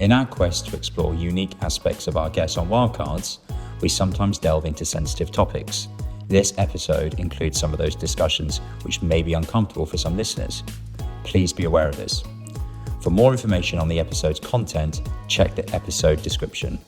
In our quest to explore unique aspects of our guests on Wildcards, we sometimes delve into sensitive topics. This episode includes some of those discussions which may be uncomfortable for some listeners. Please be aware of this. For more information on the episode's content, check the episode description.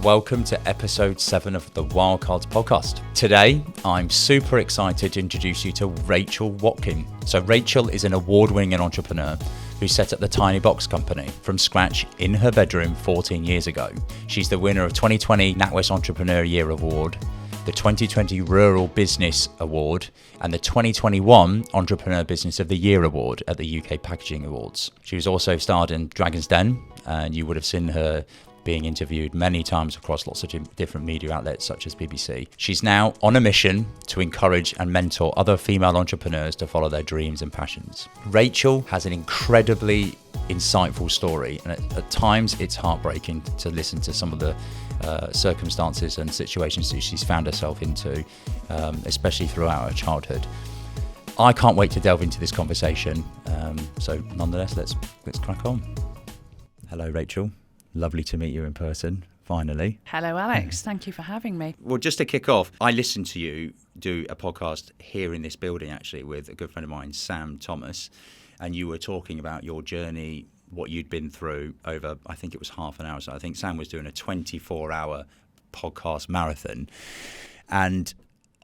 Welcome to episode 7 of the Wildcards podcast. Today, I'm super excited to introduce you to Rachel Watkin. So Rachel is an award-winning entrepreneur who set up the Tiny Box company from scratch in her bedroom 14 years ago. She's the winner of 2020 NatWest Entrepreneur Year Award, the 2020 Rural Business Award, and the 2021 Entrepreneur Business of the Year Award at the UK Packaging Awards. She was also starred in Dragon's Den, and you would have seen her being interviewed many times across lots of different media outlets such as BBC. She's now on a mission to encourage and mentor other female entrepreneurs to follow their dreams and passions. Rachel has an incredibly insightful story, and at times it's heartbreaking to listen to some of the circumstances and situations that she's found herself into, especially throughout her childhood. I can't wait to delve into this conversation. So nonetheless, let's crack on. Hello, Rachel. Lovely to meet you in person, finally. Hello, Alex. Thank you for having me. Well, just to kick off, I listened to you do a podcast here in this building, actually, with a good friend of mine, Sam Thomas, and you were talking about your journey, what you'd been through over, I think it was half an hour. So I think Sam was doing a 24-hour podcast marathon, and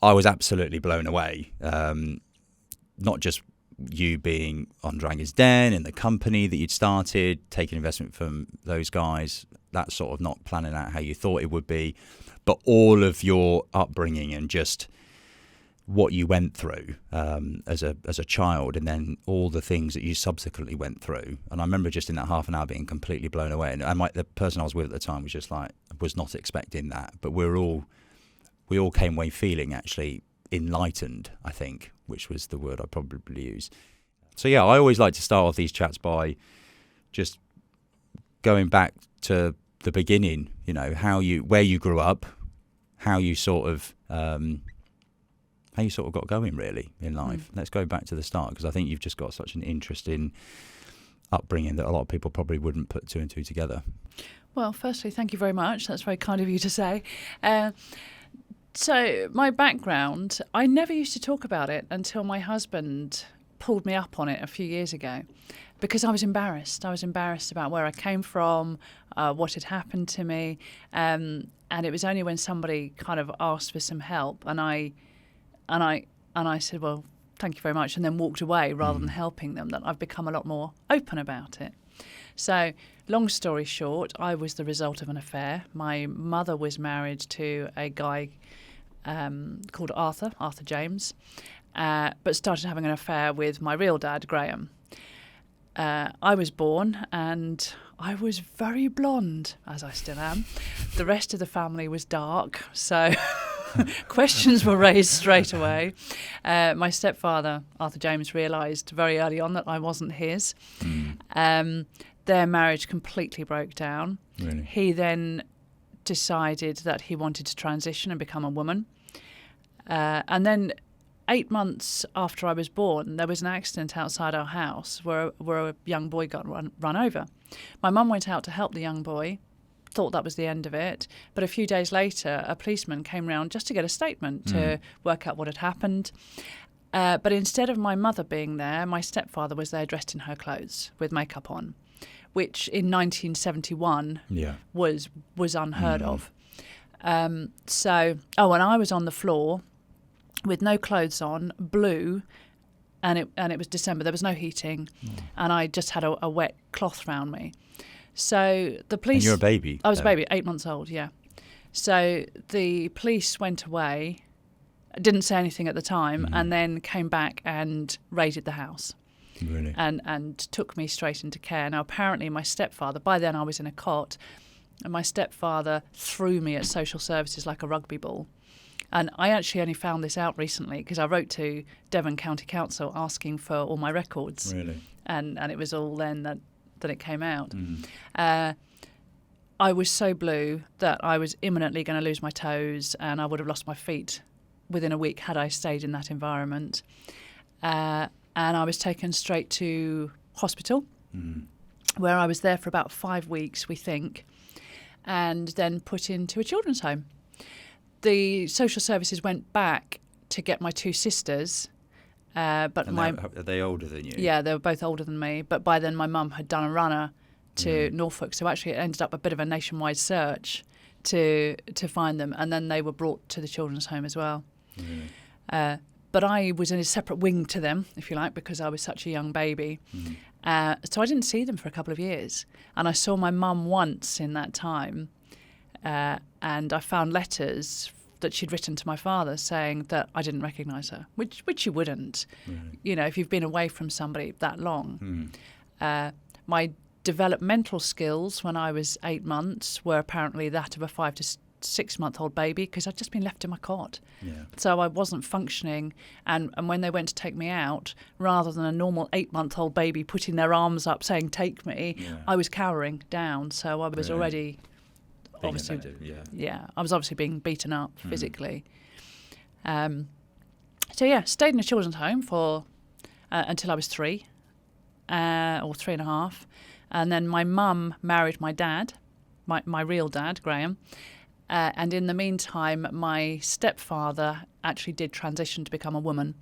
I was absolutely blown away. Not just you being on Dragon's Den and the company that you'd started, taking investment from those guys, that sort of not planning out how you thought it would be, but all of your upbringing and just what you went through as a child, and then all the things that you subsequently went through. And I remember just in that half an hour being completely blown away. And the person I was with at the time was just like, was not expecting that. But we all came away feeling actually enlightened, I think, which was the word I'd probably use. So yeah, I always like to start off these chats by just going back to the beginning, you know, where you grew up, how you sort of got going really in life. Let's go back to the start, because I think you've just got such an interesting upbringing that a lot of people probably wouldn't put two and two together. Well, firstly, thank you very much. That's very kind of you to say. So my background, I never used to talk about it until my husband pulled me up on it a few years ago, because I was embarrassed. I was embarrassed about where I came from, what had happened to me. And it was only when somebody kind of asked for some help and I said, well, thank you very much, and then walked away rather than helping them, that I've become a lot more open about it. So long story short, I was the result of an affair. My mother was married to a guy called Arthur James, but started having an affair with my real dad, Graham. I was born and I was very blonde, as I still am. The rest of the family was dark, so questions were raised straight away. My stepfather, Arthur James, realised very early on that I wasn't his. Their marriage completely broke down. Really? He then decided that he wanted to transition and become a woman. And then 8 months after I was born, there was an accident outside our house where a young boy got run over. My mum went out to help the young boy, thought that was the end of it. But a few days later, a policeman came round just to get a statement to work out what had happened. But instead of my mother being there, my stepfather was there dressed in her clothes with makeup on, which in 1971 was unheard of. And I was on the floor with no clothes on, blue, and it was December. There was no heating, and I just had a wet cloth around me. So the police... And you're a baby? I was a baby, 8 months old, yeah. So the police went away, didn't say anything at the time, and then came back and raided the house. Really? And took me straight into care. Now, apparently my stepfather, by then I was in a cot, and my stepfather threw me at social services like a rugby ball. And I actually only found this out recently because I wrote to Devon County Council asking for all my records. Really? And it was all then that it came out. I was so blue that I was imminently going to lose my toes, and I would have lost my feet within a week had I stayed in that environment. And I was taken straight to hospital. where I was there for about 5 weeks, we think, and then put into a children's home. The social services went back to get my 2 sisters, but And are they older than you? Yeah, they were both older than me, but by then my mum had done a runner to Norfolk, so actually it ended up a bit of a nationwide search to find them, and then they were brought to the children's home as well. But I was in a separate wing to them, if you like, because I was such a young baby. So I didn't see them for a couple of years, and I saw my mum once in that time, and I found letters that she'd written to my father saying that I didn't recognise her, which you wouldn't, you know, if you've been away from somebody that long. My developmental skills when I was 8 months were apparently that of a 5 to 6 month old baby, because I'd just been left in my cot. So I wasn't functioning, and when they went to take me out, rather than a normal 8-month-old baby putting their arms up saying take me, I was cowering down. So I was already obviously I was obviously being beaten up physically. Stayed in a children's home for until I was 3 or 3.5, and then my mum married my dad, my real dad, Graham. And in the meantime, my stepfather actually did transition to become a woman,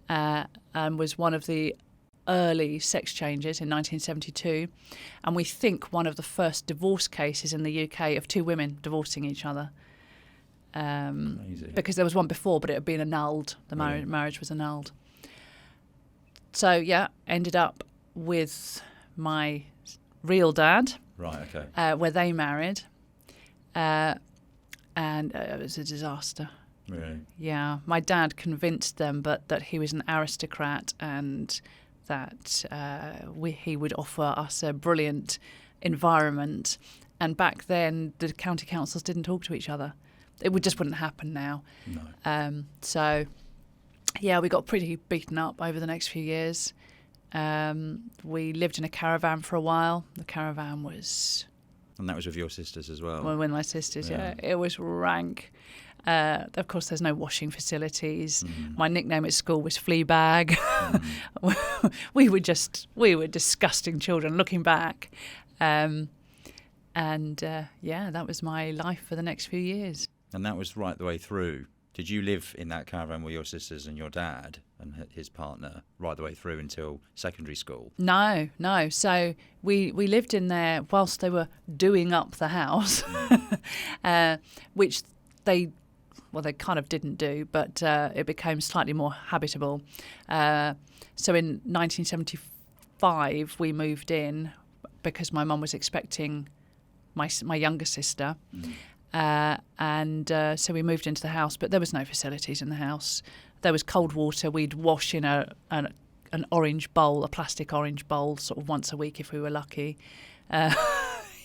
and was one of the early sex changes in 1972. And we think one of the first divorce cases in the UK of 2 women divorcing each other. Because there was one before, but it had been annulled. The marriage was annulled. So, ended up with my real dad. Right, okay. Where they married. And it was a disaster. Really? Yeah. My dad convinced them that he was an aristocrat and that he would offer us a brilliant environment. And back then, the county councils didn't talk to each other. It just wouldn't happen now. No. We got pretty beaten up over the next few years. We lived in a caravan for a while. The caravan was... And that was with your sisters as well? With my sisters, It was rank. Of course, there's no washing facilities. My nickname at school was Fleabag. we were disgusting children looking back. That was my life for the next few years. And that was right the way through. Did you live in that caravan with your sisters and your dad and his partner right the way through until secondary school? No. So we lived in there whilst they were doing up the house, which they kind of didn't do, but it became slightly more habitable. So in 1975, we moved in because my mum was expecting my younger sister. So we moved into the house, but there was no facilities in the house. There was cold water. We'd wash in an orange bowl, a plastic orange bowl, sort of once a week if we were lucky. It's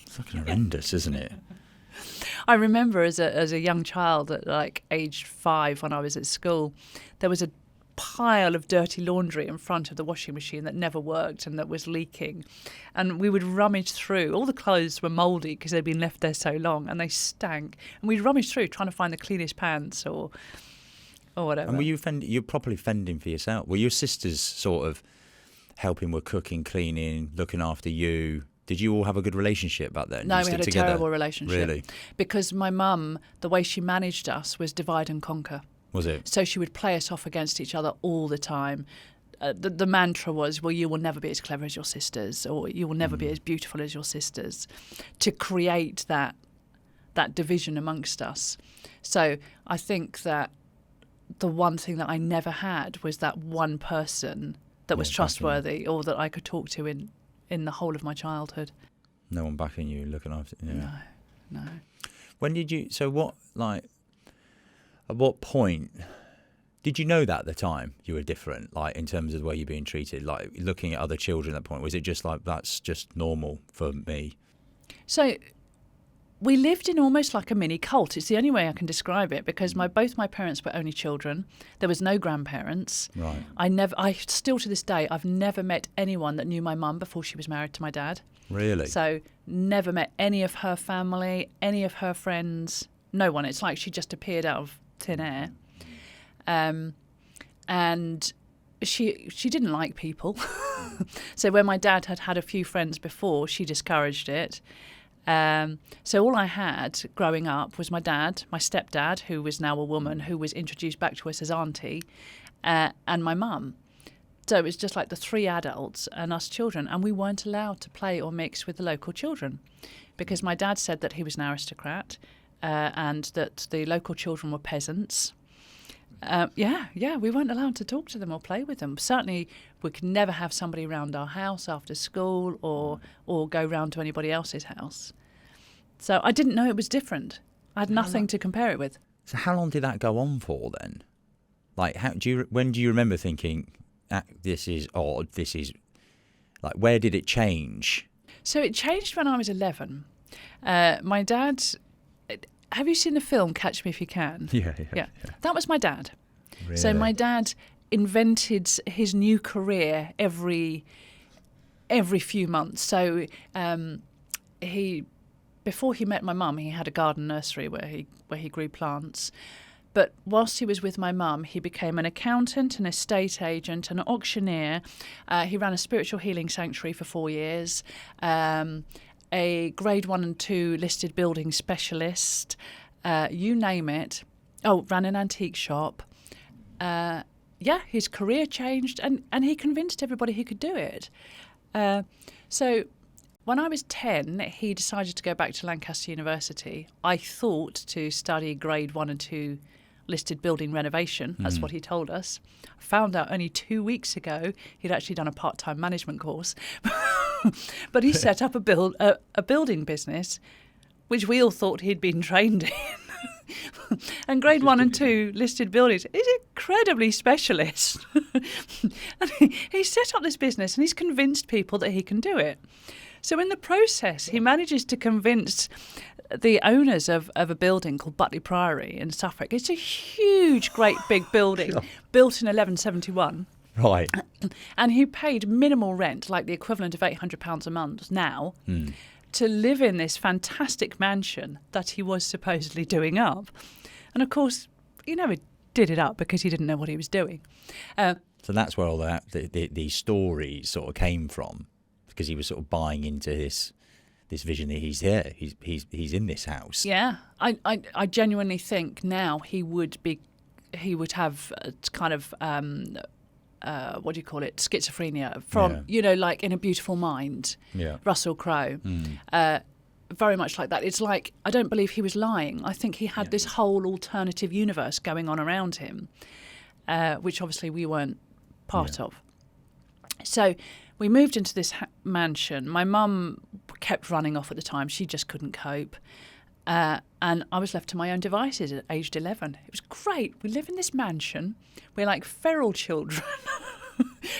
fucking horrendous, isn't it? I remember as a young child at like age 5 when I was at school, there was a pile of dirty laundry in front of the washing machine that never worked and that was leaking, and we would rummage through. All the clothes were mouldy because they'd been left there so long and they stank, and we'd rummage through trying to find the cleanest pants or whatever. And were you properly fending for yourself? Were your sisters sort of helping with cooking, cleaning, looking after you? Did you all have a good relationship back then? No, we had a terrible relationship. Really? Because my mum, the way she managed us was divide and conquer. Was it? So she would play us off against each other all the time. The mantra was, well, you will never be as clever as your sisters, or you will never be as beautiful as your sisters, to create that division amongst us. So I think that the one thing that I never had was that one person that was trustworthy or that I could talk to in the whole of my childhood. No one backing you, looking after you? Yeah. No. When did you... So what, like... At what point did you know that at the time you were different, like in terms of the way you're being treated, like looking at other children at that point? Was it just like, that's just normal for me? So we lived in almost like a mini cult. It's the only way I can describe it, because both my parents were only children. There was no grandparents. Right. I still to this day, I've never met anyone that knew my mum before she was married to my dad. Really? So never met any of her family, any of her friends, no one. It's like she just appeared out of thin air. And she didn't like people. So when my dad had had a few friends before, she discouraged it. So all I had growing up was my dad, my stepdad, who was now a woman, who was introduced back to us as auntie, and my mum. So it was just like the three adults and us children, and we weren't allowed to play or mix with the local children because my dad said that he was an aristocrat and that the local children were peasants. We weren't allowed to talk to them or play with them. Certainly, we could never have somebody around our house after school or go round to anybody else's house. So I didn't know it was different. I had nothing to compare it with. So how long did that go on for then? Like, when do you remember thinking, this is odd, this is, like, where did it change? So it changed when I was 11. My dad, have you seen the film Catch Me If You Can? Yeah. That was my dad. Really? So my dad invented his new career every few months. So before he met my mum, he had a garden nursery where he grew plants. But whilst he was with my mum, he became an accountant, an estate agent, an auctioneer. He ran a spiritual healing sanctuary for 4 years, a grade 1 and 2 listed building specialist, you name it. Oh, ran an antique shop. His career changed and he convinced everybody he could do it. So when I was 10, he decided to go back to Lancaster University. I thought to study grade 1 and 2 listed building renovation. That's what he told us. I found out only 2 weeks ago he'd actually done a part-time management course. But he set up a building business, which we all thought he'd been trained in. And grade 1 and 2 listed buildings is incredibly specialist. And he set up this business and he's convinced people that he can do it. So in the process, he manages to convince the owners of a building called Butley Priory in Suffolk. It's a huge, great big building built in 1171. Right. And he paid minimal rent, like the equivalent of £800 a month now, to live in this fantastic mansion that he was supposedly doing up. And of course, he never did it up because he didn't know what he was doing. So that's where all the stories sort of came from, because he was sort of buying into this vision that he's here, he's in this house. Yeah, I genuinely think now he would have kind of what do you call it, schizophrenia from like In a Beautiful Mind. Russell Crowe. Very much like that. It's like, I don't believe he was lying. I think he had this whole alternative universe going on around him, which obviously we weren't part of. So we moved into this mansion. My mum kept running off at the time. She just couldn't cope. And I was left to my own devices at aged 11. It was great. We live in this mansion. We're like feral children.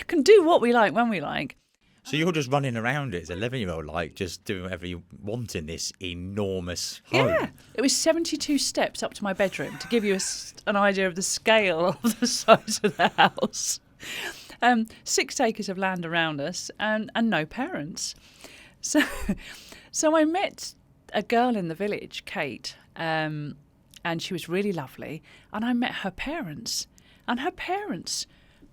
Can do what we like when we like. So you're just running around it as an 11-year-old, like just doing whatever you want in this enormous home. Yeah. It was 72 steps up to my bedroom, to give you an idea of the scale of the size of the house. 6 acres of land around us and no parents. So I met a girl in the village, Kate, and she was really lovely. And I met her parents. And her parents,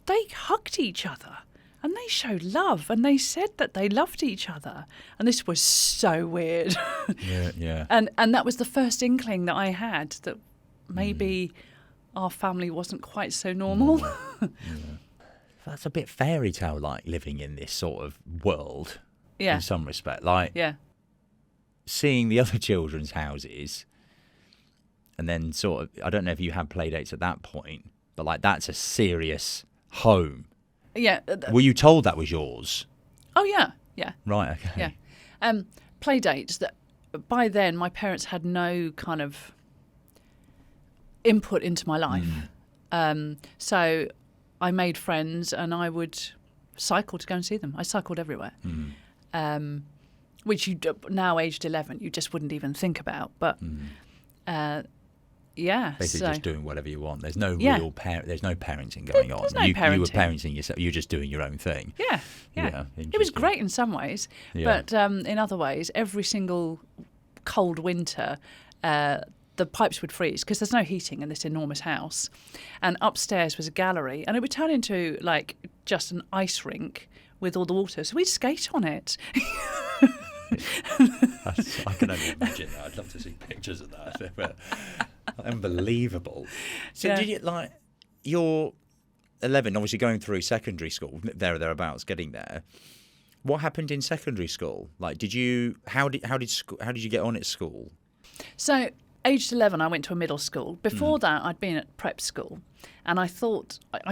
they hugged each other. And they showed love. And they said that they loved each other. And this was so weird. Yeah. And that was the first inkling that I had that maybe our family wasn't quite so normal. That's a bit fairy tale like, living in this sort of world. In some respect, like seeing the other children's houses, and then sort of, I don't know if you had play dates at that point, but like that's a serious home. Yeah. Were you told that was yours? Oh yeah. Right. Okay. Yeah. Play dates that by then my parents had no kind of input into my life. So I made friends and I would cycle to go and see them. I cycled everywhere. Which you now, aged 11, you just wouldn't even think about. But basically just doing whatever you want. There's no real there's no parenting going on. There's no parenting. You were parenting yourself. You're just doing your own thing. Yeah. It was great in some ways, but in other ways, every single cold winter, the pipes would freeze because there's no heating in this enormous house. And upstairs was a gallery, and it would turn into like just an ice rink with all the water. So we'd skate on it. I can only imagine that. I'd love to see pictures of that. But unbelievable. So did you, like, you're 11, obviously going through secondary school, there or thereabouts, getting there. What happened in secondary school? Like, how did you get on at school? So, aged 11, I went to a middle school. Before that, I'd been at prep school, and I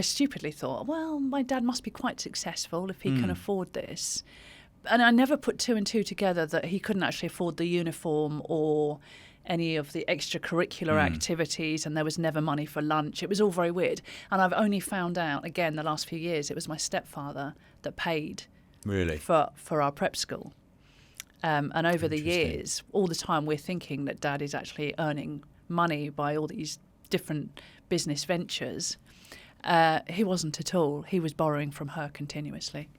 stupidly thought, well, my dad must be quite successful if he can afford this. And I never put two and two together that he couldn't actually afford the uniform or any of the extracurricular activities, and there was never money for lunch. It was all very weird. And I've only found out, again, the last few years, it was my stepfather that paid for our prep school. And over the years, all the time we're thinking that Dad is actually earning money by all these different business ventures. He wasn't at all. He was borrowing from her continuously.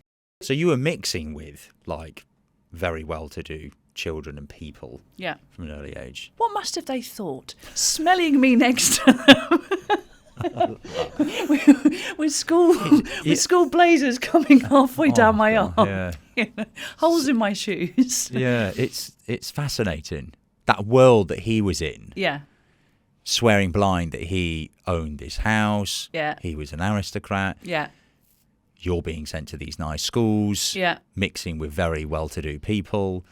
So you were mixing with, like, very well-to-do children and people from an early age. What must have they thought? Smelling me next to them. with school blazers coming halfway down my arm. Yeah. You know, holes in my shoes. Yeah, it's fascinating. That world that he was in. Yeah. Swearing blind that he owned this house. Yeah. He was an aristocrat. Yeah. You're being sent to these nice schools. Yeah. Mixing with very well-to-do people.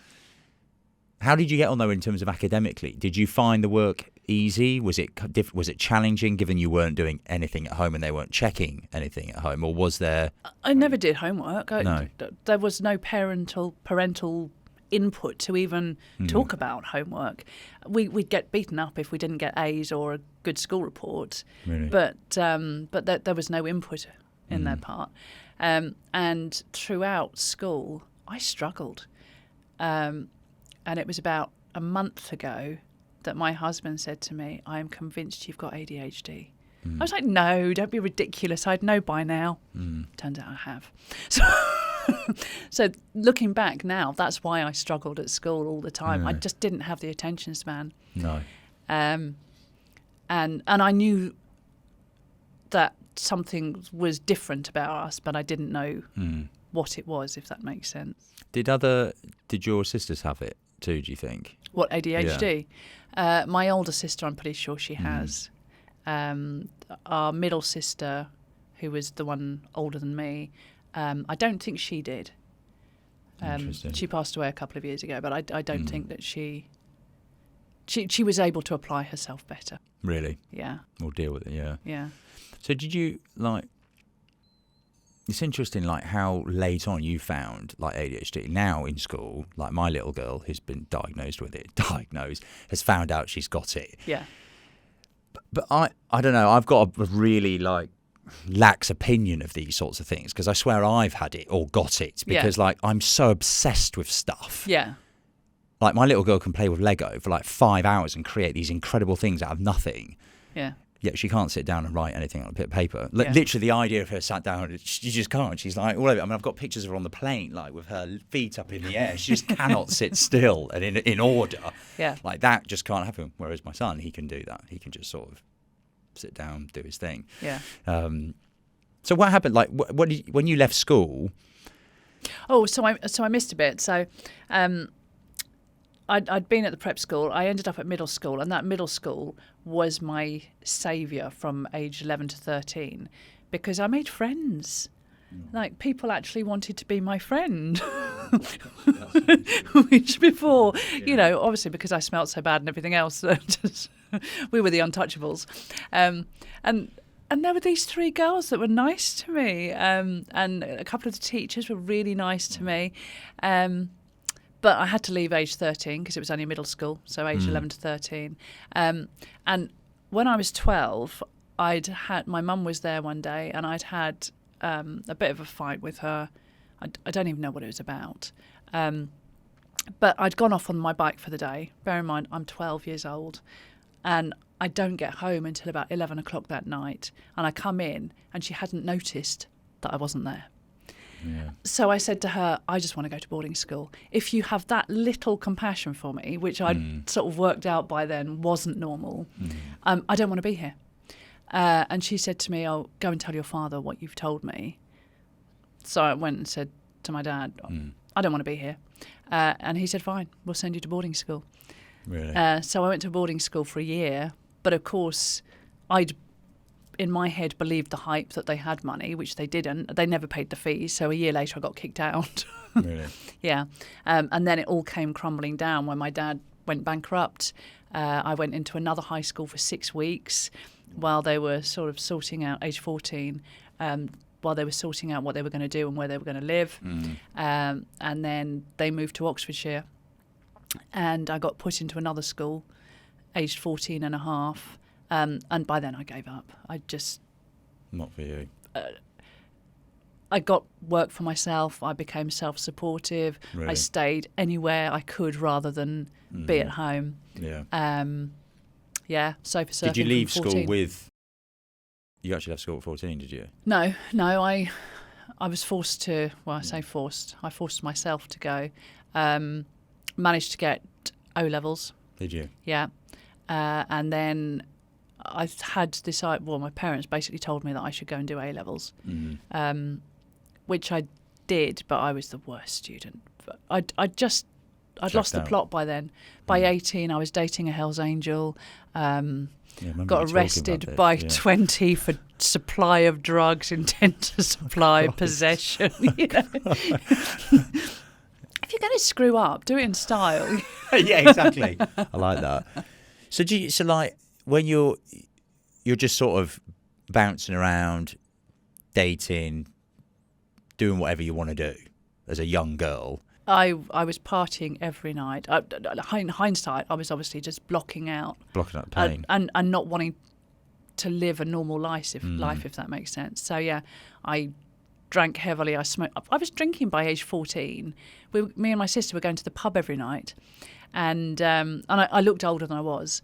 How did you get on, though, in terms of academically? Did you find the work easy? Was it challenging, given you weren't doing anything at home and they weren't checking anything at home? Or was there... I never did homework. No. There was no parental input to even talk about homework. We'd get beaten up if we didn't get A's or a good school report. Really? But there was no input in their part. And throughout school, I struggled. And it was about a month ago that my husband said to me, I am convinced you've got ADHD. I was like, no, don't be ridiculous. I'd know by now. Turns out I have. So looking back now, that's why I struggled at school all the time. Yeah. I just didn't have the attention span. No. And I knew that something was different about us, but I didn't know what it was, if that makes sense. Did your sisters have it too, do you think? What, ADHD? Yeah. My older sister, I'm pretty sure she has. Our middle sister, who was the one older than me, I don't think she did. She passed away a couple of years ago, but I don't think that she was able to apply herself better. Really? Yeah. Or deal with it, yeah. Yeah. So did you, like... It's interesting, like, how late on you found, like, ADHD. Now in school, like, my little girl who's been diagnosed with it, has found out she's got it. Yeah. But I don't know, I've got a really, like, lax opinion of these sorts of things, because I swear I've had it or got it, because, like, I'm so obsessed with stuff. Yeah. Like, my little girl can play with Lego for, like, 5 hours and create these incredible things out of nothing. Yeah. Yet she can't sit down and write anything on a bit of paper. Literally, the idea of her sat down, she just can't. She's like, all over. I mean, I've got pictures of her on the plane, like with her feet up in the air. She just cannot sit still and in order. Yeah. Like, that just can't happen. Whereas my son, he can do that. He can just sort of sit down, do his thing. Yeah. So what happened? Like, when you left school? Oh, so I missed a bit. So, I'd been at the prep school. I ended up at middle school, and that middle school was my saviour from age 11 to 13 because I made friends. Like, people actually wanted to be my friend. Which before, you know, obviously because I smelt so bad and everything else, we were the untouchables. And there were these three girls that were nice to me, and a couple of the teachers were really nice to me. But I had to leave age 13 because it was only middle school, so age 11 to 13. And when I was 12, my mum was there one day, and I'd had a bit of a fight with her. I don't even know what it was about. But I'd gone off on my bike for the day. Bear in mind, I'm 12 years old, and I don't get home until about 11 o'clock that night. And I come in, and she hadn't noticed that I wasn't there. Yeah. So I said to her, I just want to go to boarding school. If you have that little compassion for me, which I'd sort of worked out by then wasn't normal, I don't want to be here. And she said to me, "Oh, go and tell your father what you've told me." So I went and said to my dad, "I don't want to be here." And he said, "Fine, we'll send you to boarding school." Really? So I went to boarding school for a year. But of course, I'd, in my head, believed the hype that they had money, which they didn't. They never paid the fees. So a year later, I got kicked out. Really? Yeah. And then it all came crumbling down when my dad went bankrupt. I went into another high school for 6 weeks while they were sort of sorting out, age 14, while they were sorting out what they were going to do and where they were going to live. And then they moved to Oxfordshire. And I got put into another school, aged 14 and a half. And by then I gave up. Not for you. I got work for myself. I became self-supportive. Really? I stayed anywhere I could rather than be at home. Yeah. Yeah, sofa surfing. Did you leave from school 14. with... You actually left school at 14, did you? No, I was forced to, well, I say forced. I forced myself to go. Managed to get O-levels. Did you? Yeah. And then I had this, well, my parents basically told me that I should go and do A-levels, which I did, but I was the worst student. I'd lost the plot by then. By 18, I was dating a Hells Angel, got arrested by 20 for supply of drugs, intent to supply, possession. You know? If you're going to screw up, do it in style. Yeah, exactly. I like that. So like when you're just sort of bouncing around, dating, doing whatever you want to do as a young girl. I was partying every night. In hindsight, I was obviously just blocking out pain and not wanting to live a normal life, if that makes sense. So yeah, I drank heavily. I smoked. I was drinking by age 14. Me and my sister were going to the pub every night, and I looked older than I was,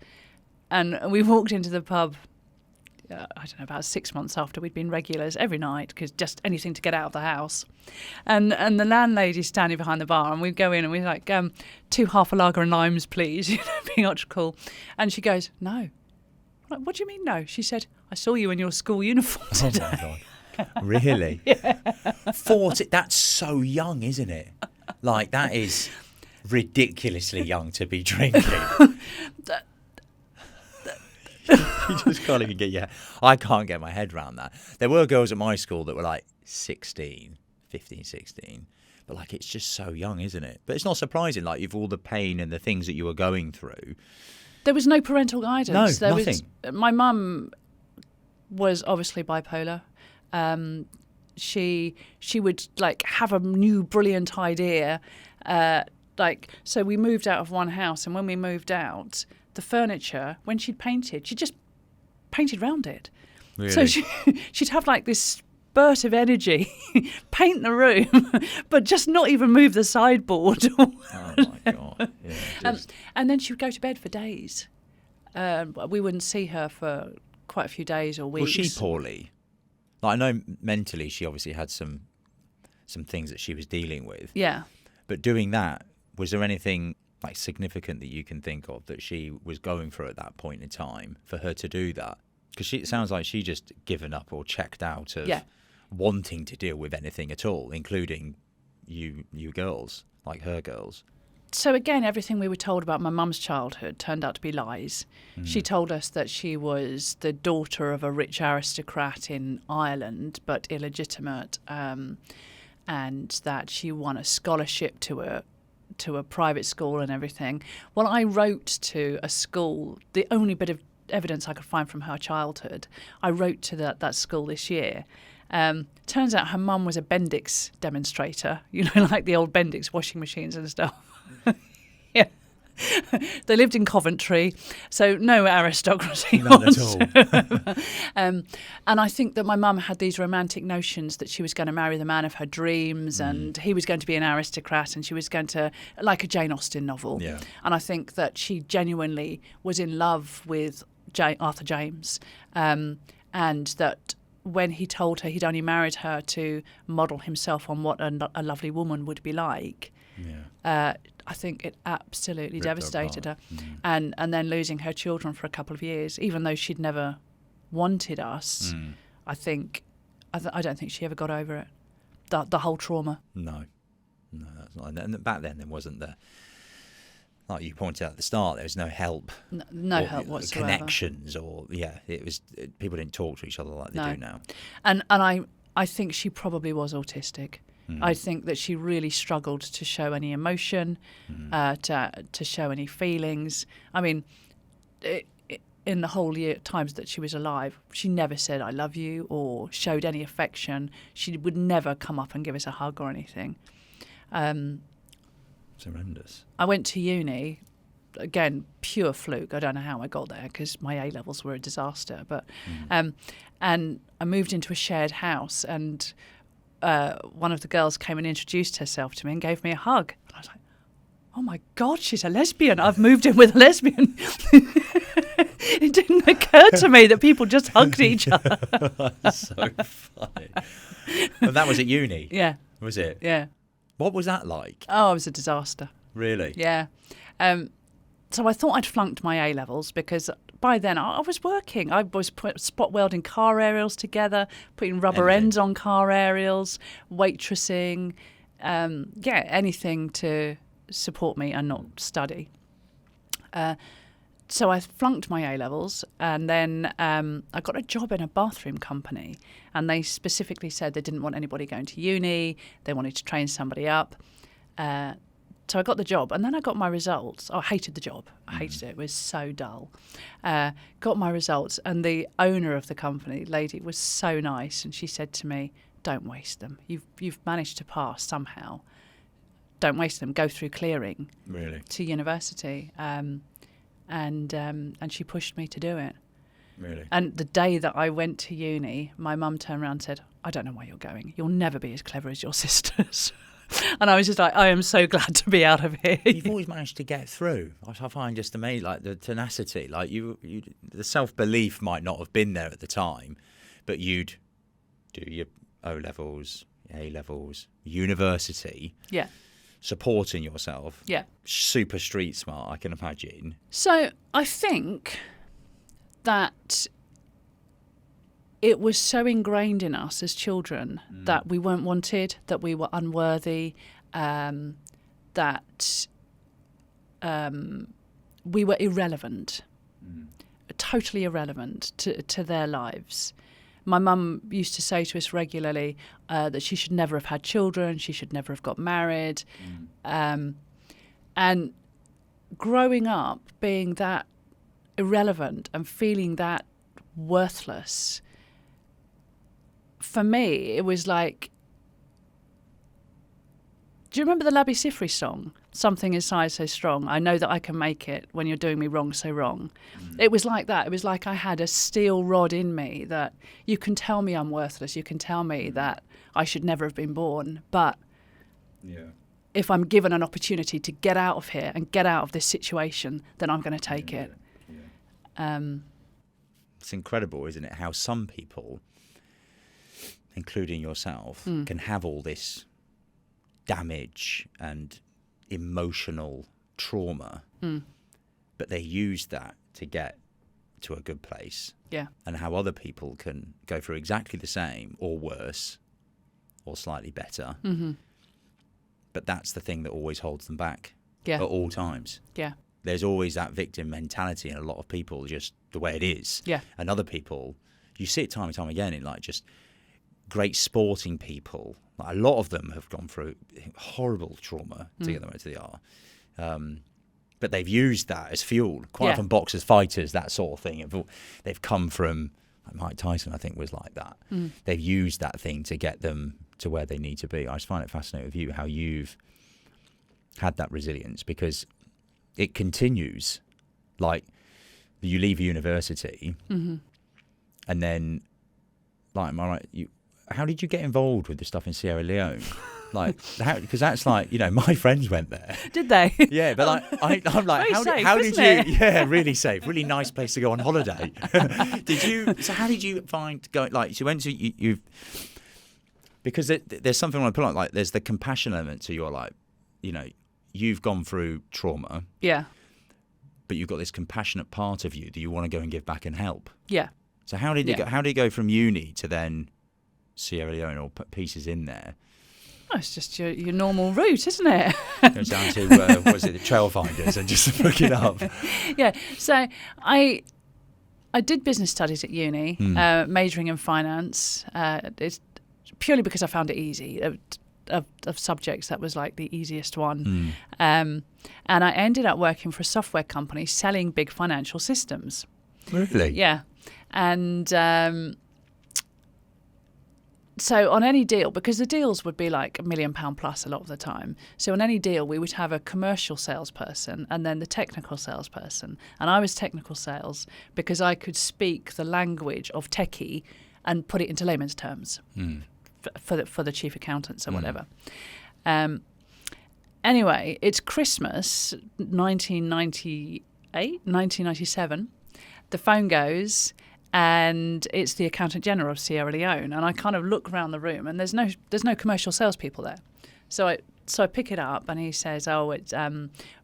and we walked into the pub. I don't know, about 6 months after we'd been regulars every night, because just anything to get out of the house. And the landlady's standing behind the bar, and we'd go in and we'd like, 2 half a lager and limes, please, being ultra cool. And she goes, "No." I'm like, "What do you mean no?" She said, "I saw you in your school uniform today." Oh my God. Really? Yeah. 40, that's so young, isn't it? Like, that is ridiculously young to be drinking. You just can't even get I can't get my head around that. There were girls at my school that were like 15, 16, but like, it's just so young, isn't it? But it's not surprising, like, you've all the pain and the things that you were going through. There was no parental guidance. No, nothing. My mum was obviously bipolar. She would like have a new brilliant idea. So we moved out of one house, and when we moved out, the furniture, when she'd painted, she just painted round it. Really? So she'd have like this spurt of energy, paint the room, but just not even move the sideboard. Oh my God. Yeah, and then she would go to bed for days. We wouldn't see her for quite a few days or weeks. Was she poorly? Like, I know mentally she obviously had some things that she was dealing with. Yeah. But doing that, was there anything like significant that you can think of that she was going through at that point in time for her to do that? Because it sounds like she just given up or checked out of wanting to deal with anything at all, including you girls, like her girls. So again, everything we were told about my mum's childhood turned out to be lies. She told us that she was the daughter of a rich aristocrat in Ireland, but illegitimate, and that she won a scholarship to a private school and everything. Well, I wrote to a school, the only bit of evidence I could find from her childhood, I wrote to that school this year. Turns out her mum was a Bendix demonstrator, like the old Bendix washing machines and stuff. Yeah. They lived in Coventry, so no aristocracy. None at all. And I think that my mum had these romantic notions that she was going to marry the man of her dreams, and he was going to be an aristocrat, and she was going to, like a Jane Austen novel. Yeah. And I think that she genuinely was in love with Arthur James, and that when he told her he'd only married her to model himself on what a lovely woman would be like, I think it absolutely devastated her. And then losing her children for a couple of years, even though she'd never wanted us, I don't think she ever got over it. The whole trauma. No, that's not. And back then, there wasn't like you pointed out at the start, there was no help. No help whatsoever. Connections, or it was people didn't talk to each other like they do now. And I think she probably was autistic. I think that she really struggled to show any emotion, to show any feelings. I mean, in the whole times that she was alive, she never said "I love you" or showed any affection. She would never come up and give us a hug or anything. It's horrendous. I went to uni, again, pure fluke. I don't know how I got there because my A levels were a disaster. But and I moved into a shared house, and one of the girls came and introduced herself to me and gave me a hug. And I was like, "Oh my God, she's a lesbian! I've moved in with a lesbian." It didn't occur to me that people just hugged each other. That's so funny. And that was at uni? Yeah. Was it? Yeah. What was that like? Oh, it was a disaster. Really? Yeah. So I thought I'd flunked my A levels because by then I was working. I was spot welding car aerials together, putting rubber ends on car aerials, waitressing, anything to support me and not study. So I flunked my A levels, and then I got a job in a bathroom company, and they specifically said they didn't want anybody going to uni. They wanted to train somebody up. So I got the job, and then I got my results. Oh, I hated the job. I hated it. It was so dull. Got my results, and the owner of the company, lady, was so nice, and she said to me, "Don't waste them. You've managed to pass somehow. Don't waste them. Go through clearing." Really? To university. And she pushed me to do it. Really? And the day that I went to uni, my mum turned around and said, "I don't know why you're going. You'll never be as clever as your sisters." And I was just like, I am so glad to be out of here. You've always managed to get through. I find just amazing, like the tenacity. Like the self-belief might not have been there at the time, but you'd do your O levels, A levels, university. Yeah. Supporting yourself. Yeah. Super street smart, I can imagine. So I think that it was so ingrained in us as children that we weren't wanted, that we were unworthy, that we were irrelevant, totally irrelevant to their lives. My mum used to say to us regularly that she should never have had children, she should never have got married. And growing up being that irrelevant and feeling that worthless, for me, it was like, do you remember the Labi Siffre song? Something inside so strong. I know that I can make it when you're doing me wrong so wrong. It was like that. It was like I had a steel rod in me that you can tell me I'm worthless. You can tell me that I should never have been born. But if I'm given an opportunity to get out of here and get out of this situation, then I'm going to take it. It's incredible, isn't it? How some people, including yourself, can have all this damage and emotional trauma, but they use that to get to a good place. Yeah. And how other people can go through exactly the same or worse or slightly better. But that's the thing that always holds them back at all times. Yeah. There's always that victim mentality in a lot of people, just the way it is. Yeah. And other people, you see it time and time again in like just great sporting people. Like a lot of them have gone through horrible trauma to get them where they are. But they've used that as fuel. Quite often boxers, fighters, that sort of thing. They've come from, like Mike Tyson, I think, was like that. They've used that thing to get them to where they need to be. I just find it fascinating with you how you've had that resilience, because it continues. Like, you leave university and then, like, am I right? How did you get involved with the stuff in Sierra Leone? Like, because that's like, my friends went there. Did they? Yeah, but I'm like, how did you? Yeah, really safe, really nice place to go on holiday. So how did you find going? Like, so when you've because there's something I want to put on, like there's the compassion element to your life. You've gone through trauma. Yeah. But you've got this compassionate part of you that you want to go and give back and help. Yeah. So how did you go? How did you go from uni to then Sierra Leone, or put pieces in there? Oh, it's just your normal route, isn't it? Goes down to the Trailfinders and just look it up. Yeah. So I did business studies at uni, majoring in finance. It's purely because I found it easy. Of subjects, that was like the easiest one. And I ended up working for a software company selling big financial systems. Really? Yeah. And so on any deal, because the deals would be like £1 million plus a lot of the time. So on any deal, we would have a commercial salesperson and then the technical salesperson. And I was technical sales because I could speak the language of techie and put it into layman's terms. For the chief accountants or whatever. Anyway, it's Christmas 1997. The phone goes and it's the Accountant General of Sierra Leone. And I kind of look around the room and there's no commercial salespeople there. So I pick it up and he says,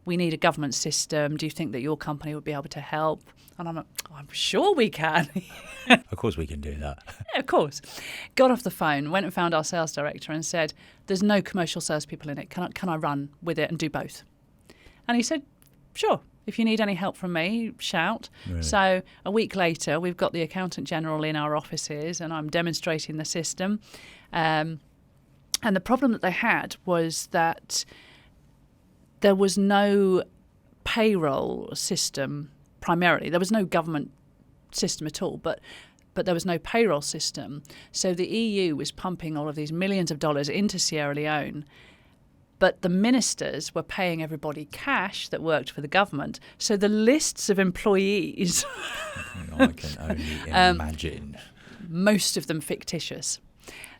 we need a government system. Do you think that your company would be able to help? And I'm like, I'm sure we can. Of course we can do that. Yeah, of course. Got off the phone, went and found our sales director and said, there's no commercial salespeople in it. Can I run with it and do both? And he said, sure. If you need any help from me, shout. Really? So a week later, we've got the Accountant General in our offices and I'm demonstrating the system. And the problem that they had was that there was no payroll system primarily. There was no government system at all, but there was no payroll system. So the EU was pumping all of these millions of dollars into Sierra Leone, but the ministers were paying everybody cash that worked for the government. So the lists of employees... I can only imagine. Most of them fictitious.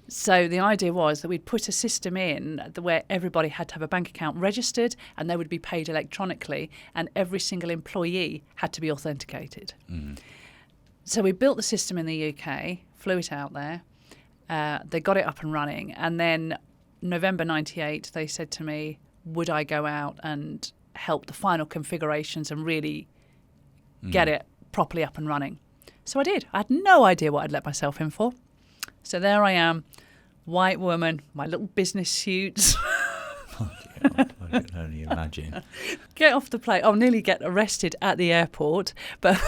So the idea was that we'd put a system in where everybody had to have a bank account registered and they would be paid electronically and every single employee had to be authenticated. So we built the system in the UK, flew it out there. They got it up and running. And then November 98, they said to me, would I go out and help the final configurations and really get it properly up and running? So I did. I had no idea what I'd let myself in for. So there I am, white woman, my little business suits. Oh, God, I can only imagine. Get off the plane. I'll nearly get arrested at the airport, but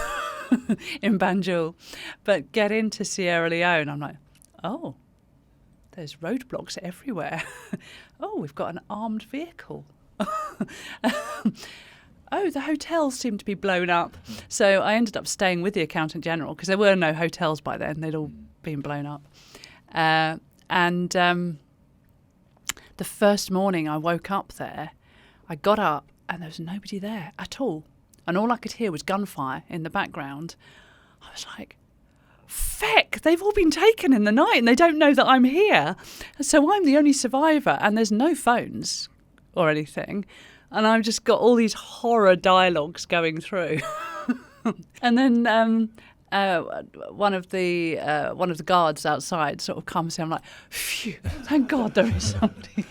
in Banjul. But get into Sierra Leone. I'm like, oh, there's roadblocks everywhere. Oh, we've got an armed vehicle. Oh, the hotels seem to be blown up. So I ended up staying with the Accountant General because there were no hotels by then. They'd all been blown up. And the first morning I woke up there, I got up and there was nobody there at all. And all I could hear was gunfire in the background. I was like, feck, they've all been taken in the night and they don't know that I'm here. So I'm the only survivor and there's no phones or anything. And I've just got all these horror dialogues going through. And then one of the guards outside sort of comes in. I'm like, phew, thank God there is somebody.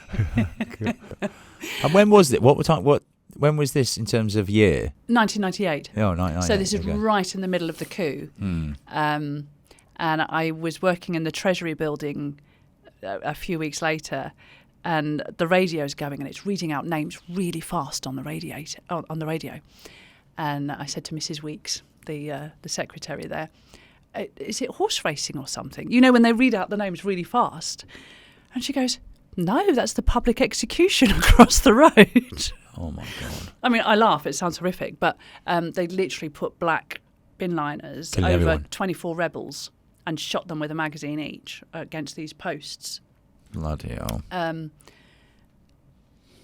And when was it? When was this in terms of year? 1998. Oh, 1998. So this is right in the middle of the coup. And I was working in the Treasury building a few weeks later. And the radio's going, and it's reading out names really fast on the radio. And I said to Mrs. Weeks, the secretary there, is it horse racing or something? You know, when they read out the names really fast. And she goes, no, that's the public execution across the road. Oh, my God. I mean, I laugh. It sounds horrific. But they literally put black bin liners over everyone. 24 rebels and shot them with a magazine each against these posts. Bloody hell.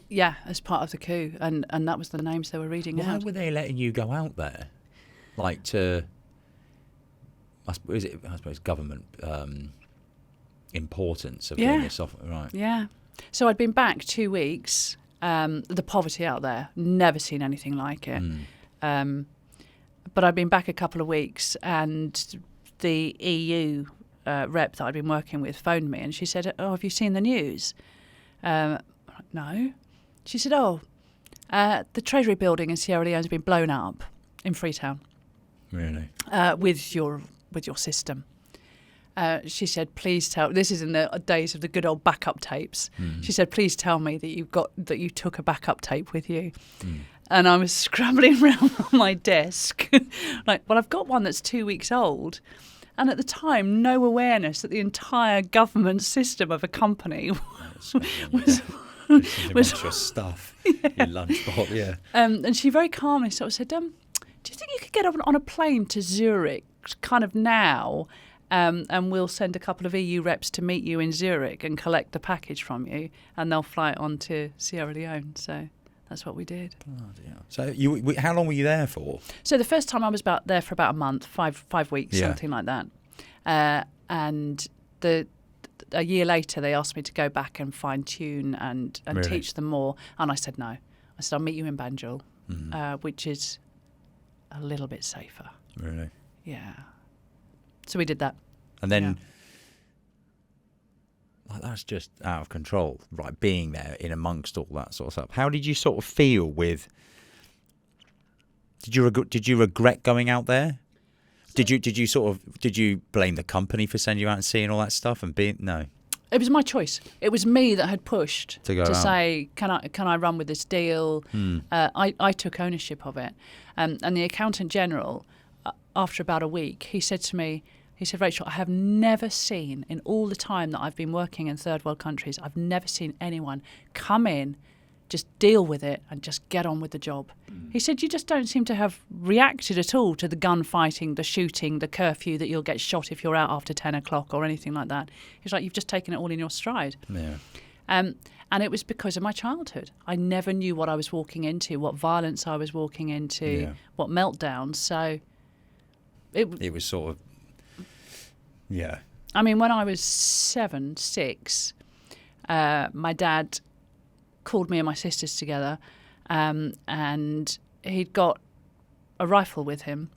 Yeah, as part of the coup. And that was the names they were reading out. Why were they letting you go out there? Like to, I suppose, government importance of doing this off, right? Yeah. So I'd been back 2 weeks. The poverty out there, never seen anything like it. But I'd been back a couple of weeks, and the EU rep that I'd been working with phoned me, and she said, "Oh, have you seen the news?" No. She said, "Oh, the Treasury building in Sierra Leone has been blown up in Freetown." Really? With your system. She said, "Please tell." This is in the days of the good old backup tapes. She said, "Please tell me that you took a backup tape with you." And I was scrambling around on my desk, like, well, I've got one that's 2 weeks old, and at the time, no awareness that the entire government system of a company was your stuff, your lunchbox, yeah. And she very calmly sort of said, "Do you think you could get on a plane to Zurich, kind of now?" And we'll send a couple of EU reps to meet you in Zurich and collect the package from you, and they'll fly it on to Sierra Leone. So that's what we did. Bloody hell. So how long were you there for? So the first time I was there for about a month, five weeks, something like that. And a year later, they asked me to go back and fine tune and Really? teach them more, and I said no. I said, "I'll meet you in Banjul, which is a little bit safer." Really? Yeah. So we did that. And then, like, that's just out of control, right? Being there in amongst all that sort of stuff. How did you sort of feel with? Did you regret going out there? Did you blame the company for sending you out and seeing all that stuff and being no? It was my choice. It was me that had pushed to say, can I run with this deal? I took ownership of it, and the accountant general, after about a week, he said to me, "Rachel, I have never seen, in all the time that I've been working in third world countries, I've never seen anyone come in, just deal with it and just get on with the job." He said, "You just don't seem to have reacted at all to the gunfighting, the shooting, the curfew that you'll get shot if you're out after 10 o'clock or anything like that." He's like, "You've just taken it all in your stride." Yeah. And it was because of my childhood. I never knew what I was walking into, what violence I was walking into, what meltdowns. So it was sort of, yeah. I mean, when I was 6, my dad called me and my sisters together, and he'd got a rifle with him,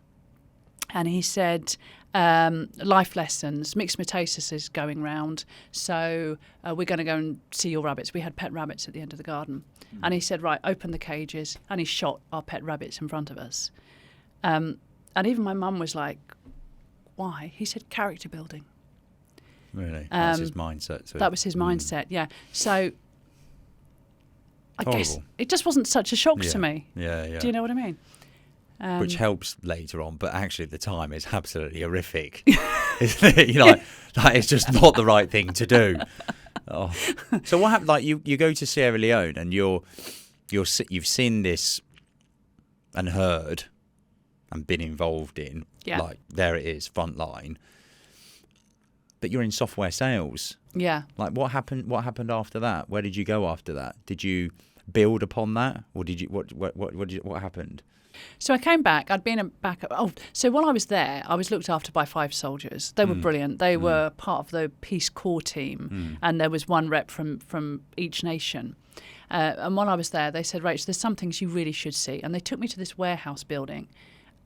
and he said, "Life lessons, mixed metastasis is going round, so we're going to go and see your rabbits." We had pet rabbits at the end of the garden. And he said, "Right, open the cages," and he shot our pet rabbits in front of us. And even my mum was like, "Why?" He said, "Character building." Really? That's his mindset. That was his mindset, yeah. So I guess Horrible. it just wasn't such a shock to me. Yeah. Do you know what I mean? Which helps later on, but actually at the time it's absolutely horrific. Isn't it? That is just not the right thing to do. Oh. So what happened? Like you go to Sierra Leone and you've seen this and heard and been involved in, like there it is, front line. But you're in software sales. Yeah. Like what happened after that? Where did you go after that? Did you build upon that, or did you what happened? So I came back. I'd been back. So while I was there, I was looked after by 5 soldiers. They were brilliant. They were part of the Peace Corps team, and there was one rep from each nation. And while I was there, they said, "Rach, there's some things you really should see." And they took me to this warehouse building,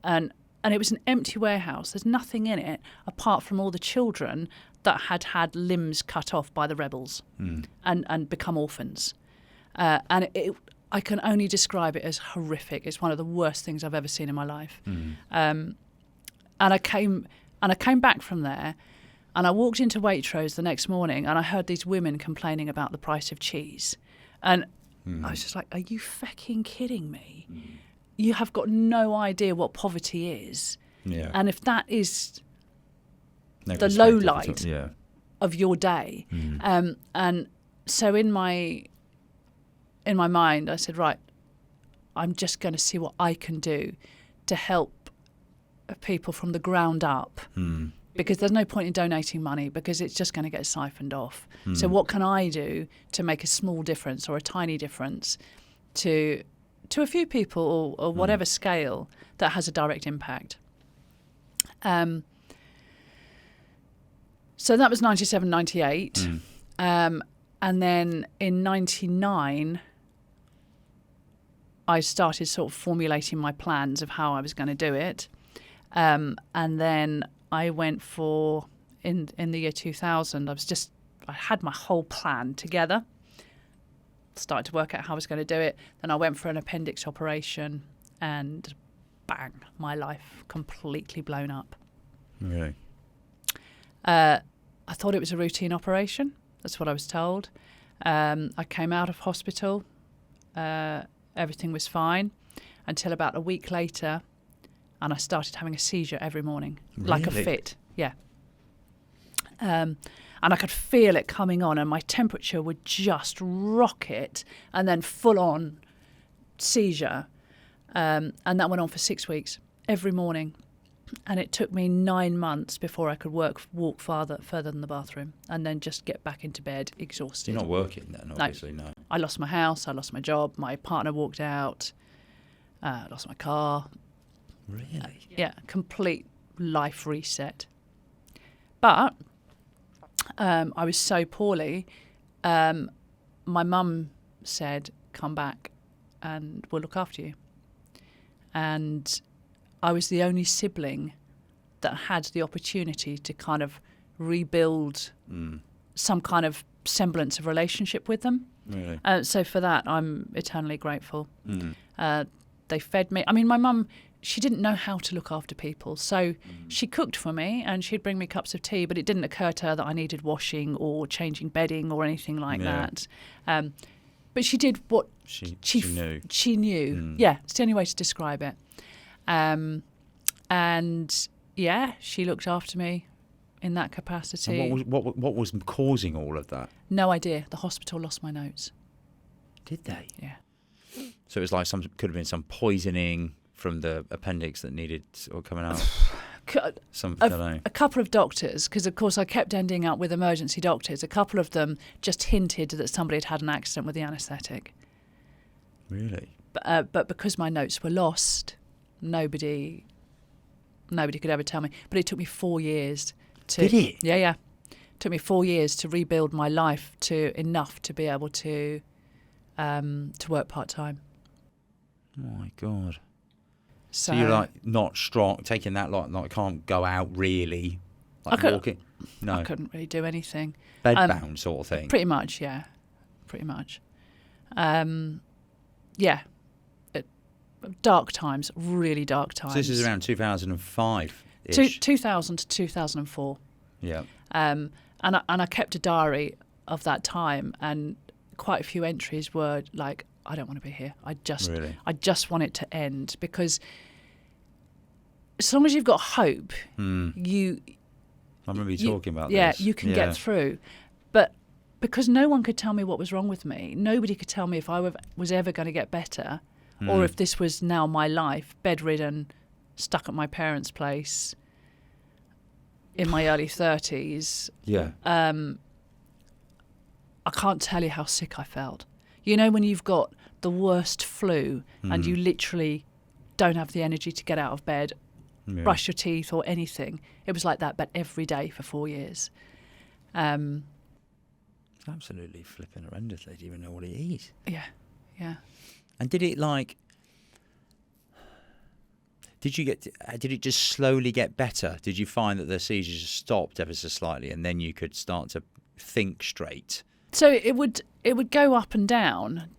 and it was an empty warehouse. There's nothing in it apart from all the children that had limbs cut off by the rebels and become orphans. And I can only describe it as horrific. It's one of the worst things I've ever seen in my life. And I came back from there, and I walked into Waitrose the next morning, and I heard these women complaining about the price of cheese. And I was just like, "Are you fucking kidding me? You have got no idea what poverty is." Yeah. And if that is the low light of your day. And so in my mind, I said, right, I'm just going to see what I can do to help people from the ground up. Because there's no point in donating money because it's just going to get siphoned off. So what can I do to make a small difference or a tiny difference to a few people or whatever scale that has a direct impact? So that was 97, 98. And And then in 99, I started sort of formulating my plans of how I was going to do it. And then I went for, in the year 2000, I had my whole plan together. Started to work out how I was going to do it. Then I went for an appendix operation and bang, my life completely blown up. Really? I thought it was a routine operation. That's what I was told. I came out of hospital. Everything was fine until about a week later, and I started having a seizure every morning, like a Really? fit. Yeah. And I could feel it coming on, and my temperature would just rocket, and then full on seizure. And that went on for 6 weeks, every morning. And it took me 9 months before I could walk further than the bathroom, and then just get back into bed exhausted. You're not working then, obviously, no. I lost my house, I lost my job, my partner walked out, I lost my car. Really? Yeah, complete life reset. But I was so poorly, my mum said, come back and we'll look after you. And I was the only sibling that had the opportunity to kind of rebuild some kind of semblance of relationship with them. Really? So for that, I'm eternally grateful. They fed me. I mean, my mum, she didn't know how to look after people. So she cooked for me and she'd bring me cups of tea, but it didn't occur to her that I needed washing or changing bedding or anything like that. But she did what She knew. She knew. Yeah, it's the only way to describe it. And yeah, she looked after me in that capacity. And what was causing all of that? No idea. The hospital lost my notes. Did they? Yeah. So it was like could have been some poisoning from the appendix that needed or coming out. I don't know. A couple of doctors, because of course I kept ending up with emergency doctors. A couple of them just hinted that somebody had had an accident with the anaesthetic. Really? But because my notes were lost, nobody could ever tell me. But it took me 4 years to. Did it? Yeah. It took me 4 years to rebuild my life to enough to be able to work part-time. Oh my God. So you're like not strong, taking that like can't go out really, like walking. No, I couldn't really do anything. Bedbound sort of thing. Pretty much, yeah. Pretty much. Yeah. Dark times, really dark times. So this is around 2005. 2000 to 2004. Yeah. And I kept a diary of that time, and quite a few entries were like, I don't want to be here. I just want it to end, because as long as you've got hope, I remember you talking about this. this. You can get through. But because no one could tell me what was wrong with me, nobody could tell me if I was ever going to get better, or if this was now my life, bedridden, stuck at my parents' place in my early 30s. Yeah. I can't tell you how sick I felt. You know, when you've got the worst flu and you literally don't have the energy to get out of bed, brush your teeth or anything. It was like that, but every day for 4 years. It's absolutely flipping horrendous. They didn't even know what it is. Yeah. And did it did it just slowly get better? Did you find that the seizures just stopped ever so slightly, and then you could start to think straight? So it would go up and down.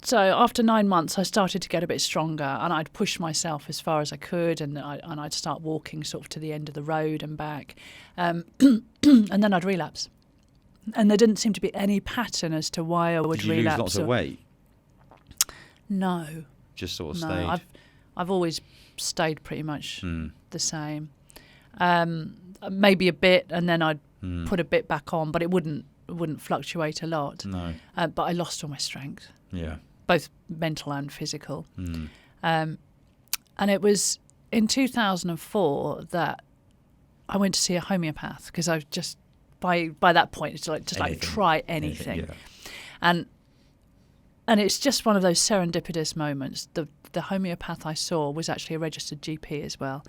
So after 9 months, I started to get a bit stronger, and I'd push myself as far as I could, and I'd start walking sort of to the end of the road and back, and then I'd relapse. And there didn't seem to be any pattern as to why I would Did you relapse. lose lots of weight? No. Just sort of No, stayed? I've always stayed pretty much the same. Maybe a bit, and then I'd put a bit back on, but it wouldn't fluctuate a lot. No. But I lost all my strength. Yeah. Both mental and physical. And it was in 2004 that I went to see a homeopath, because I just by that point it's like try anything. Yeah. And it's just one of those serendipitous moments. The homeopath I saw was actually a registered GP as well,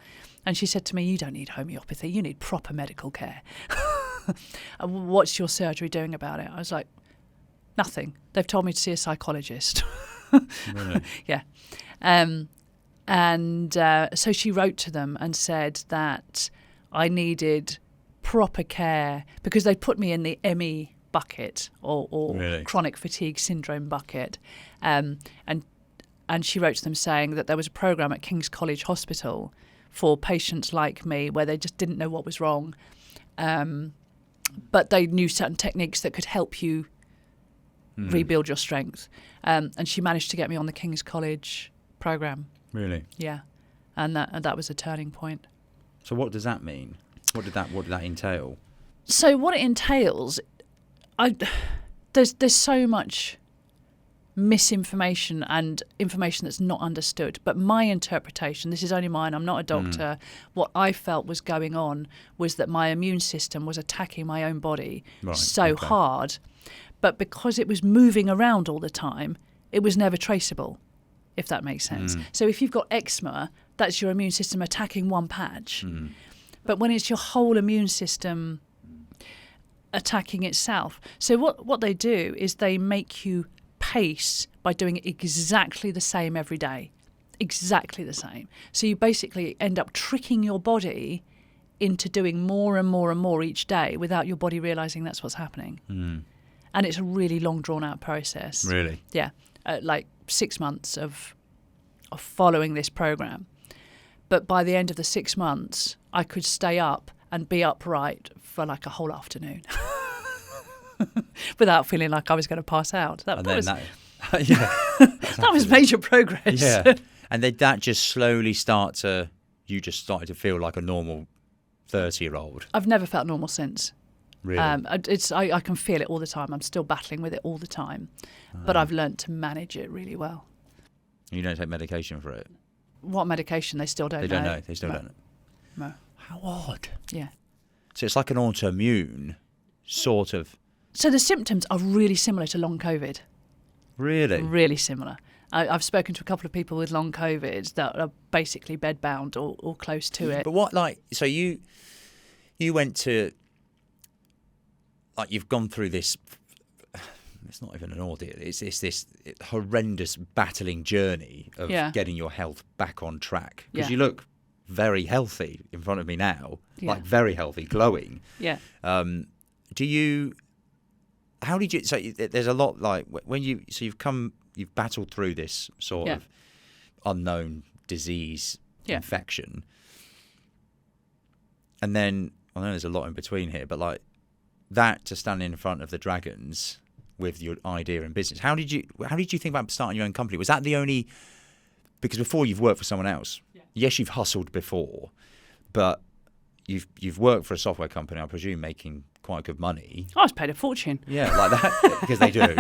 and she said to me, "You don't need homeopathy. You need proper medical care." What's your surgery doing about it? I was like, Nothing. They've told me to see a psychologist. Really? Yeah. So she wrote to them and said that I needed proper care because they'd put me in the ME bucket or Really? chronic fatigue syndrome bucket. And she wrote to them saying that there was a programme at King's College Hospital for patients like me where they just didn't know what was wrong. But they knew certain techniques that could help you rebuild your strength. And she managed to get me on the King's College programme. Really? Yeah. And that was a turning point. So what does that mean? What did that entail? So what it entails, there's so much misinformation and information that's not understood. But my interpretation, this is only mine, I'm not a doctor, what I felt was going on was that my immune system was attacking my own body hard. But because it was moving around all the time, it was never traceable, if that makes sense. So if you've got eczema, that's your immune system attacking one patch. But when it's your whole immune system attacking itself. So what they do is they make you pace by doing exactly the same every day. Exactly the same. So you basically end up tricking your body into doing more and more and more each day without your body realising that's what's happening. And it's a really long, drawn-out process. Really? Yeah, like 6 months of following this programme. But by the end of the 6 months, I could stay up and be upright for like a whole afternoon without feeling like I was going to pass out. That was major progress. Yeah. And did that just slowly you just started to feel like a normal 30-year-old? I've never felt normal since. Really? I can feel it all the time. I'm still battling with it all the time. But I've learnt to manage it really well. You don't take medication for it? What medication? They still don't know. They don't know. They still don't know. No. How odd. Yeah. So it's like an autoimmune sort of... So the symptoms are really similar to long COVID. Really? Really similar. I've spoken to a couple of people with long COVID that are basically bedbound or close to it. But so you went to, like, you've gone through this, it's not even an ordeal, it's this horrendous battling journey of getting your health back on track. Because you look very healthy in front of me now, like very healthy, glowing. Yeah. How did you, so there's a lot, like, when you've battled through this sort of unknown disease infection. And then, I know there's a lot in between here, but like that to stand in front of the dragons with your idea and business. How did you think about starting your own company? Was that the only, because before you've worked for someone else. Yes, you've hustled before, but you've worked for a software company, I presume, making quite good money. I was paid a fortune. Yeah, like that, because they do.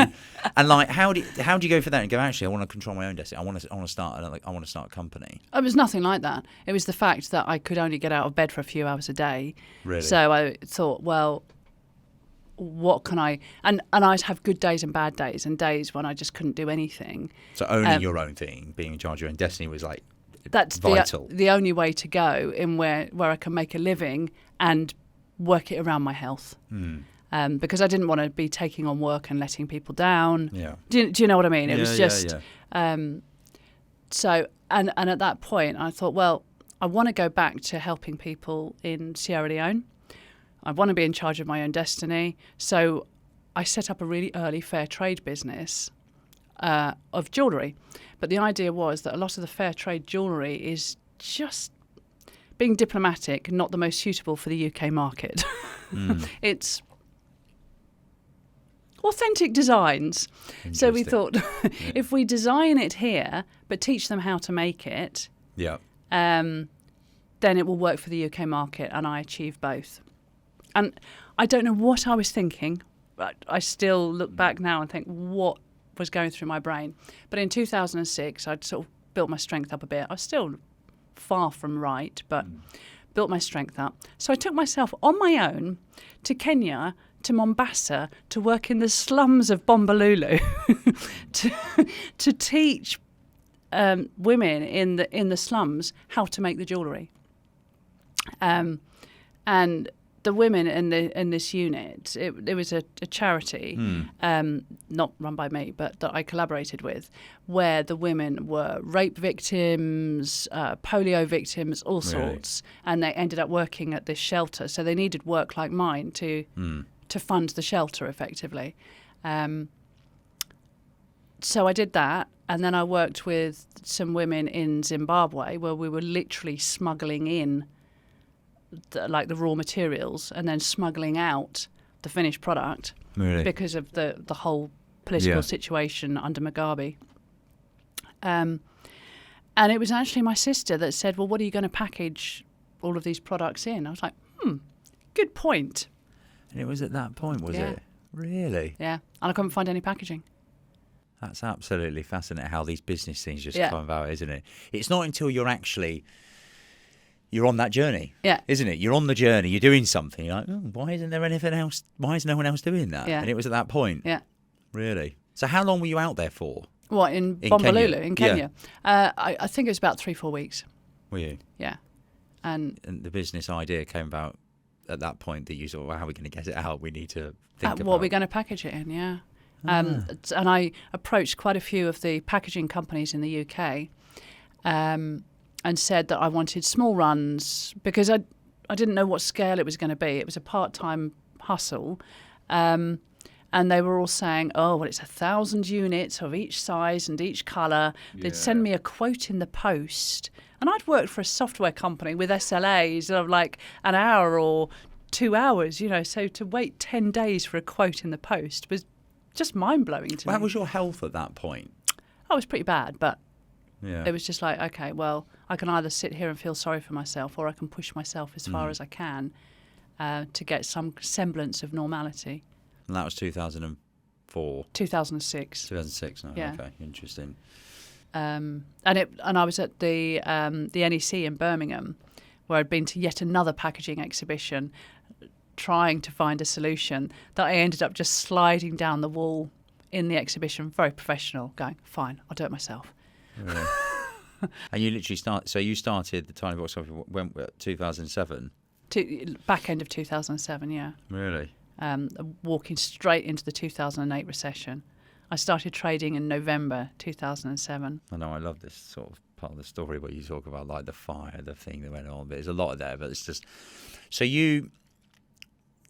And like, how do you go for that and go, actually, I want to control my own destiny. I want to start a company. It was nothing like that. It was the fact that I could only get out of bed for a few hours a day. Really? So I thought, well, what can I? And I'd have good days and bad days, and days when I just couldn't do anything. So owning your own thing, being in charge of your own destiny, was like that's vital. The only way to go in where I can make a living and work it around my health. Because I didn't want to be taking on work and letting people down. Yeah. Do you know what I mean? It was just so and at that point I thought, well, I want to go back to helping people in Sierra Leone. I want to be in charge of my own destiny. So I set up a really early fair trade business of jewellery. But the idea was that a lot of the fair trade jewellery is just, being diplomatic, not the most suitable for the UK market. It's authentic designs. So we thought, if we design it here, but teach them how to make it, then it will work for the UK market, and I achieved both. And I don't know what I was thinking, but I still look back now and think, what was going through my brain? But in 2006, I'd sort of built my strength up a bit. I was still far from right, but built my strength up. So I took myself on my own to Kenya, to Mombasa, to work in the slums of Bombolulu, to teach women in the slums how to make the jewellery. And the women in this unit, it was a charity, not run by me, but that I collaborated with, where the women were rape victims, polio victims, all sorts, and they ended up working at this shelter. So they needed work like mine to fund the shelter effectively. So I did that, and then I worked with some women in Zimbabwe where we were literally smuggling in the raw materials and then smuggling out the finished product because of the whole political situation under Mugabe. And it was actually my sister that said, well, what are you going to package all of these products in? I was like, good point. And it was at that point, was it? Really? Yeah. And I couldn't find any packaging. That's absolutely fascinating how these business things just come about, isn't it? It's not until you're on that journey, isn't it? You're on the journey, you're doing something. You're like, why isn't there anything else? Why is no one else doing that? Yeah. And it was at that point. Yeah. Really? So how long were you out there for? What, in Bombolulu, in Kenya? I think it was about 3-4 weeks. Were you? Yeah. And the business idea came about at that point that you thought, well, how are we going to get it out? We need to think about what we're going to package it in, And I approached quite a few of the packaging companies in the UK and said that I wanted small runs because I didn't know what scale it was going to be. It was a part-time hustle. And they were all saying, oh, well, it's 1,000 units of each size and each colour. They'd send me a quote in the post. And I'd worked for a software company with SLAs of like an hour or 2 hours, so to wait 10 days for a quote in the post was just mind-blowing to me. How was your health at that point? Oh, it was pretty bad, but it was just like, okay, well, I can either sit here and feel sorry for myself or I can push myself as far as I can to get some semblance of normality. And that was 2004? 2006. 2006, okay, interesting. And I was at the NEC in Birmingham, where I'd been to yet another packaging exhibition, trying to find a solution that I ended up just sliding down the wall in the exhibition, very professional, going, fine, I'll do it myself. Really? And you literally you started the Tiny Box Coffee when 2007? Back end of 2007, yeah. Really? Walking straight into the 2008 recession. I started trading in November 2007. I know, I love this sort of part of the story where you talk about like the fire, the thing that went on. But there's a lot of there, but it's just... So you've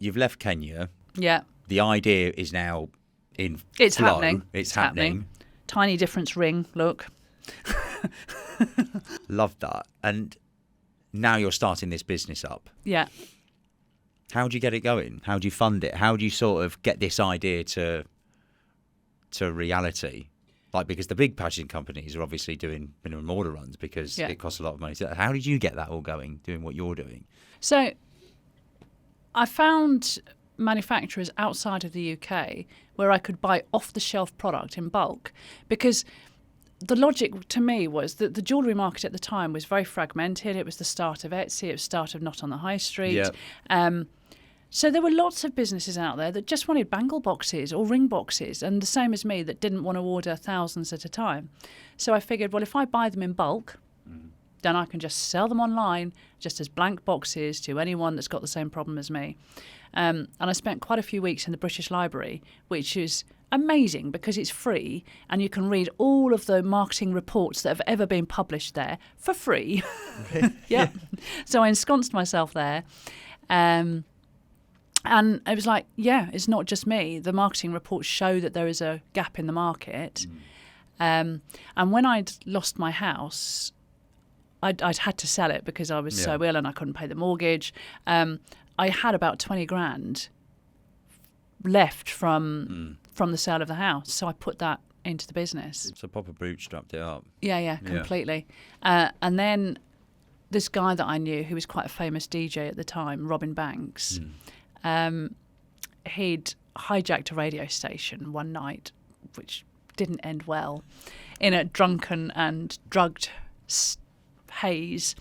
left Kenya. Yeah. The idea is now in It's flow. happening. It's happening. Tiny difference ring, look. Love that. And now you're starting this business up. Yeah. How do you get it going? How do you fund it? How do you sort of get this idea to reality? Like, because the big packaging companies are obviously doing minimum order runs because it costs a lot of money. So how did you get that all going, doing what you're doing? So I found manufacturers outside of the UK where I could buy off-the-shelf product in bulk, because the logic to me was that the jewellery market at the time was very fragmented. It was the start of Etsy. It was the start of Not on the High Street. Yep. So there were lots of businesses out there that just wanted bangle boxes or ring boxes, and the same as me, that didn't want to order thousands at a time. So I figured, well, if I buy them in bulk, then I can just sell them online just as blank boxes to anyone that's got the same problem as me. And I spent quite a few weeks in the British Library, which is amazing because it's free and you can read all of the marketing reports that have ever been published there for free. Yeah. So I ensconced myself there. And it was like, it's not just me. The marketing reports show that there is a gap in the market. And when I'd lost my house, I'd had to sell it because I was so ill and I couldn't pay the mortgage. I had about 20 grand left from the sale of the house. So I put that into the business. So proper bootstrapped it up. Yeah, completely. And then this guy that I knew, who was quite a famous DJ at the time, Robin Banks, he'd hijacked a radio station one night, which didn't end well, in a drunken and drugged haze.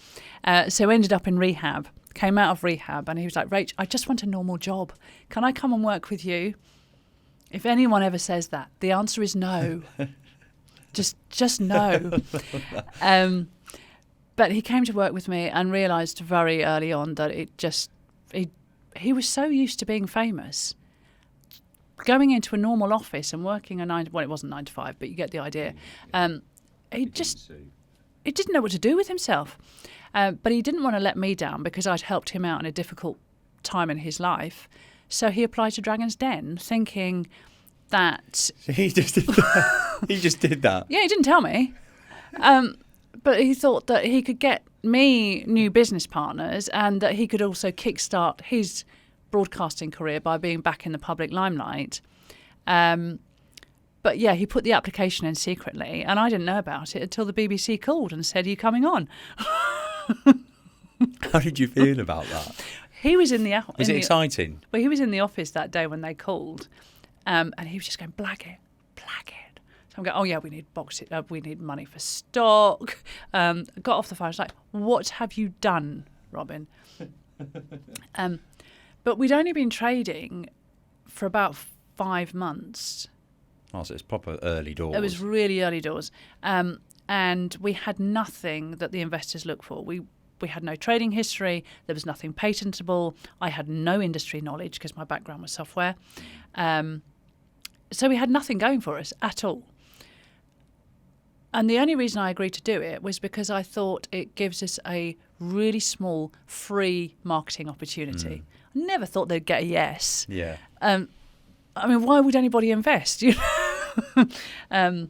So ended up in rehab. Came out of rehab and he was like, Rach, I just want a normal job. Can I come and work with you? If anyone ever says that, the answer is no. just no. But he came to work with me and realised very early on that he was so used to being famous, going into a normal office and working it wasn't 9 to 5, but you get the idea. He didn't know what to do with himself. But he didn't want to let me down because I'd helped him out in a difficult time in his life. So he applied to Dragon's Den thinking that... He just did that? He just did that? Yeah, he didn't tell me. But he thought that he could get me new business partners and that he could also kickstart his broadcasting career by being back in the public limelight. But yeah, he put the application in secretly and I didn't know about it until the BBC called and said, "Are you coming on?" How did you feel about that? He was in the... Was it exciting? Well, he was in the office that day when they called and he was just going, "Blag it. So I'm going, "Oh yeah, we need we need money for stock." Got off the phone. I was like, "What have you done, Robin?" But we'd only been trading for about 5 months. Oh, so it's proper early doors. It was really early doors. And we had nothing that the investors look for. We had no trading history. There was nothing patentable. I had no industry knowledge because my background was software. So we had nothing going for us at all. And the only reason I agreed to do it was because I thought it gives us a really small free marketing opportunity. I never thought they'd get a yes. Yeah. I mean, why would anybody invest? You know?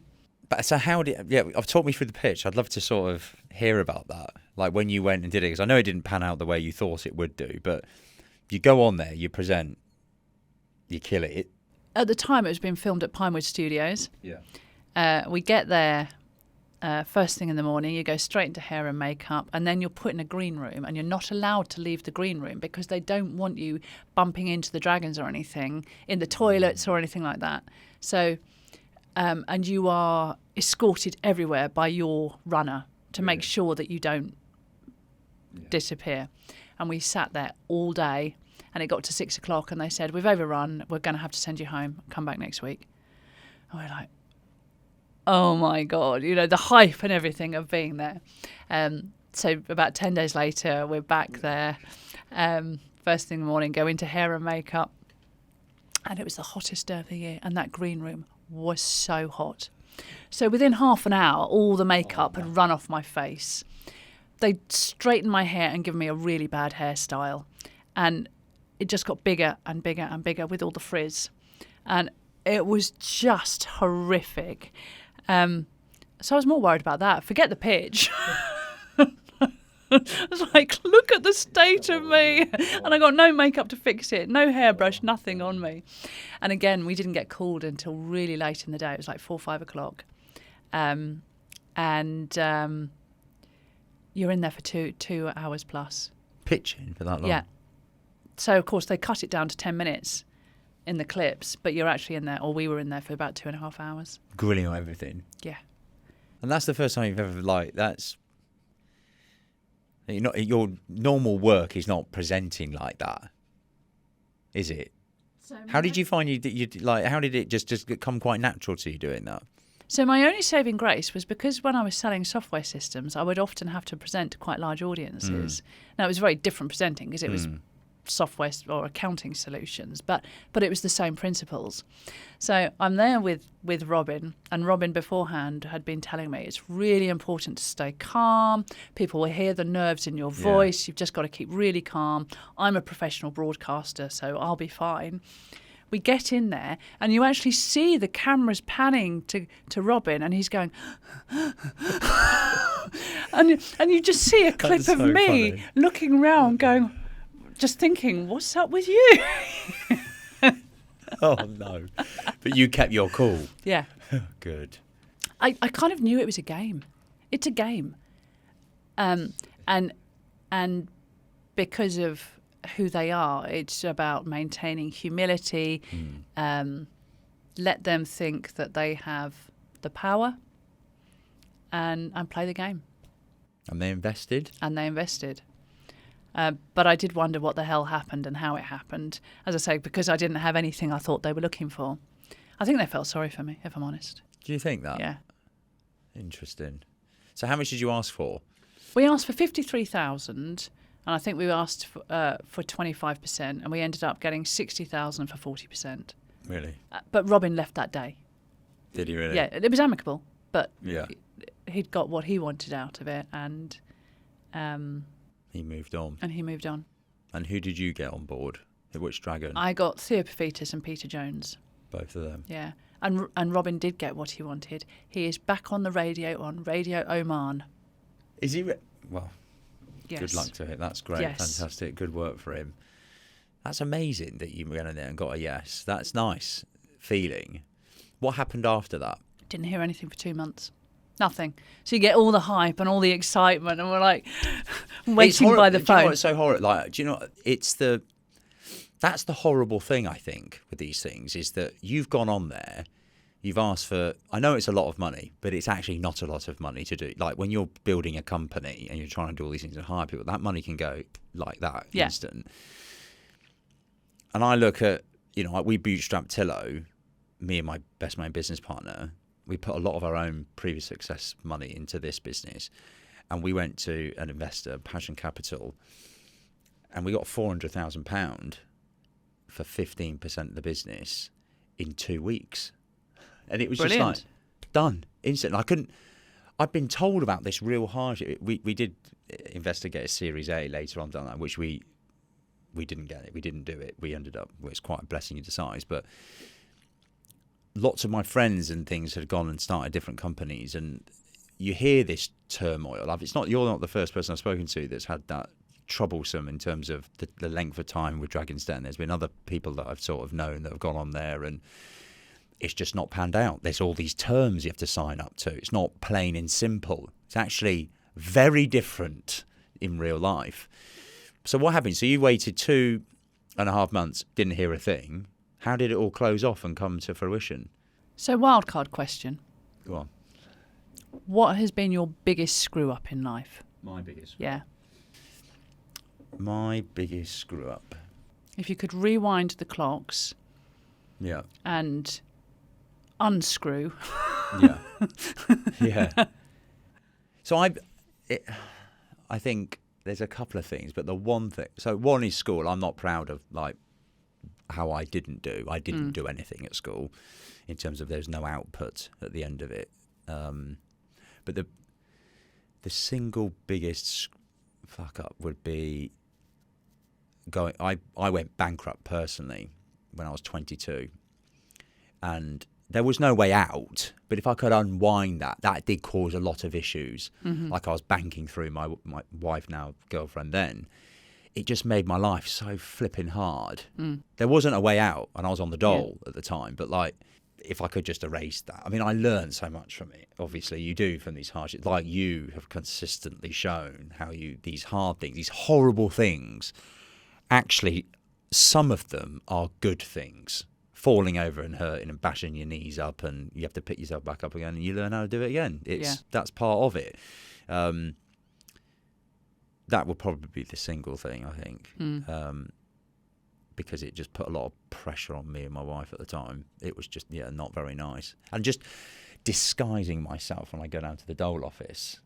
But so how did... Yeah, talk me through the pitch. I'd love to sort of hear about that. Like when you went and did it, because I know it didn't pan out the way you thought it would do, but you go on there, you present, you kill it. At the time, it was being filmed at Pinewood Studios. Yeah. We get there first thing in the morning, you go straight into hair and makeup, and then you're put in a green room, and you're not allowed to leave the green room because they don't want you bumping into the dragons or anything in the toilets or anything like that. So, and you are escorted everywhere by your runner to make sure that you don't disappear. And we sat there all day, and it got to 6 o'clock, and they said, "We've overrun, we're going to have to send you home, come back next week." And we're like, oh my God, you know, the hype and everything of being there. So about 10 days later, we're back there. First thing in the morning, go into hair and makeup. And it was the hottest day of the year. And that green room was so hot. So within half an hour, all the makeup had run off my face. They straightened my hair and given me a really bad hairstyle. And it just got bigger and bigger and bigger with all the frizz. And it was just horrific. So I was more worried about that. Forget the pitch. I was like, look at the state of me. And I got no makeup to fix it, no hairbrush, nothing on me. And again, we didn't get called until really late in the day. It was like 4 or 5 o'clock. And you're in there for 2 hours plus. Pitching for that long? Yeah. So, of course, they cut it down to 10 minutes in the clips, but you're actually in there, or we were in there for about 2.5 hours. Grilling on everything. Yeah. And that's the first time you've ever, like, that's... Your normal work is not presenting like that, is it? So how did you find how did it just come quite natural to you doing that? So my only saving grace was because when I was selling software systems, I would often have to present to quite large audiences. Now, it was very different presenting because it was software or accounting solutions, but it was the same principles. So I'm there with Robin, and Robin beforehand had been telling me it's really important to stay calm. People will hear the nerves in your voice. You've just got to keep really calm. I'm a professional broadcaster, so I'll be fine. We get in there, and you actually see the cameras panning to Robin, and he's going, and you just see a clip of me funny. Looking round, going, just thinking, what's up with you? Oh, no. But you kept your cool. Yeah. Good. I kind of knew it was a game. It's a game. And because of who they are, it's about maintaining humility, let them think that they have the power and play the game. And they invested? And they invested. But I did wonder what the hell happened and how it happened. As I say, because I didn't have anything I thought they were looking for. I think they felt sorry for me, if I'm honest. Do you think that? Yeah. Interesting. So how much did you ask for? We asked for 53,000, And I think we asked for 25%, and we ended up getting 60,000 for 40%. Really? But Robin left that day. Did he really? Yeah, it was amicable, but Yeah. he'd got what he wanted out of it, and He moved on. he moved on. And who did you get on board? Which dragon? I got Theo Paphitis and Peter Jones. Both of them. Yeah, and Robin did get what he wanted. He is back on the radio on Radio Oman. Is he? Well, Yes. good luck to him. That's great. Yes. Fantastic. Good work for him. That's amazing that you went in there and got a yes. That's nice feeling. What happened after that? Didn't hear anything for 2 months. Nothing. So you get all the hype and all the excitement, and we're like waiting by the phone. Do you know what's so horrible? Like, do you know? That's the horrible thing, I think, with these things, is that you've gone on there, you've asked for, I know it's a lot of money, but it's actually not a lot of money to do. Like when you're building a company and you're trying to do all these things and hire people, that money can go like that instant. And I look at, we bootstrapped Tillo, me and my best man business partner. We put a lot of our own previous success money into this business. And we went to an investor, Passion Capital, and we got £400,000 for 15% of the business in 2 weeks. And it was Brilliant. just like, done, instant. I'd been told about this real hardship. We did investigate a Series A later on down that, which we didn't get it. We didn't do it. We ended up, it's quite a blessing in disguise. But lots of my friends and things had gone and started different companies, and you hear this turmoil. You're not the first person I've spoken to that's had that troublesome in terms of the length of time with Dragon's Den. There's been other people that I've sort of known that have gone on there, and it's just not panned out. There's all these terms you have to sign up to. It's not plain and simple. It's actually very different in real life. So what happened? So you waited 2.5 months, didn't hear a thing. How did it all close off and come to fruition? So wildcard question. Go on. What has been your biggest screw up in life? My biggest. Yeah. My biggest screw up. If you could rewind the clocks Yeah. and unscrew. Yeah. Yeah. So I think there's a couple of things, but the one thing. So one is school. I'm not proud of like how I didn't do. I didn't do anything at school in terms of there's no output at the end of it. But the single biggest fuck up would be going. I went bankrupt personally when I was 22, and there was no way out. But if I could unwind that did cause a lot of issues. Mm-hmm. Like I was banking through my wife, now girlfriend, then. It just made my life so flipping hard. There wasn't a way out, and I was on the dole at the time. But like, if I could just erase that, I mean, I learned so much from it. Obviously, you do from these hardships. Like you have consistently shown how these hard things, these horrible things, actually, some of them are good things. Falling over and hurting and bashing your knees up, and you have to pick yourself back up again, and you learn how to do it again. That's part of it. That would probably be the single thing, I think, because it just put a lot of pressure on me and my wife at the time. It was just, not very nice. And just disguising myself when I go down to the dole office,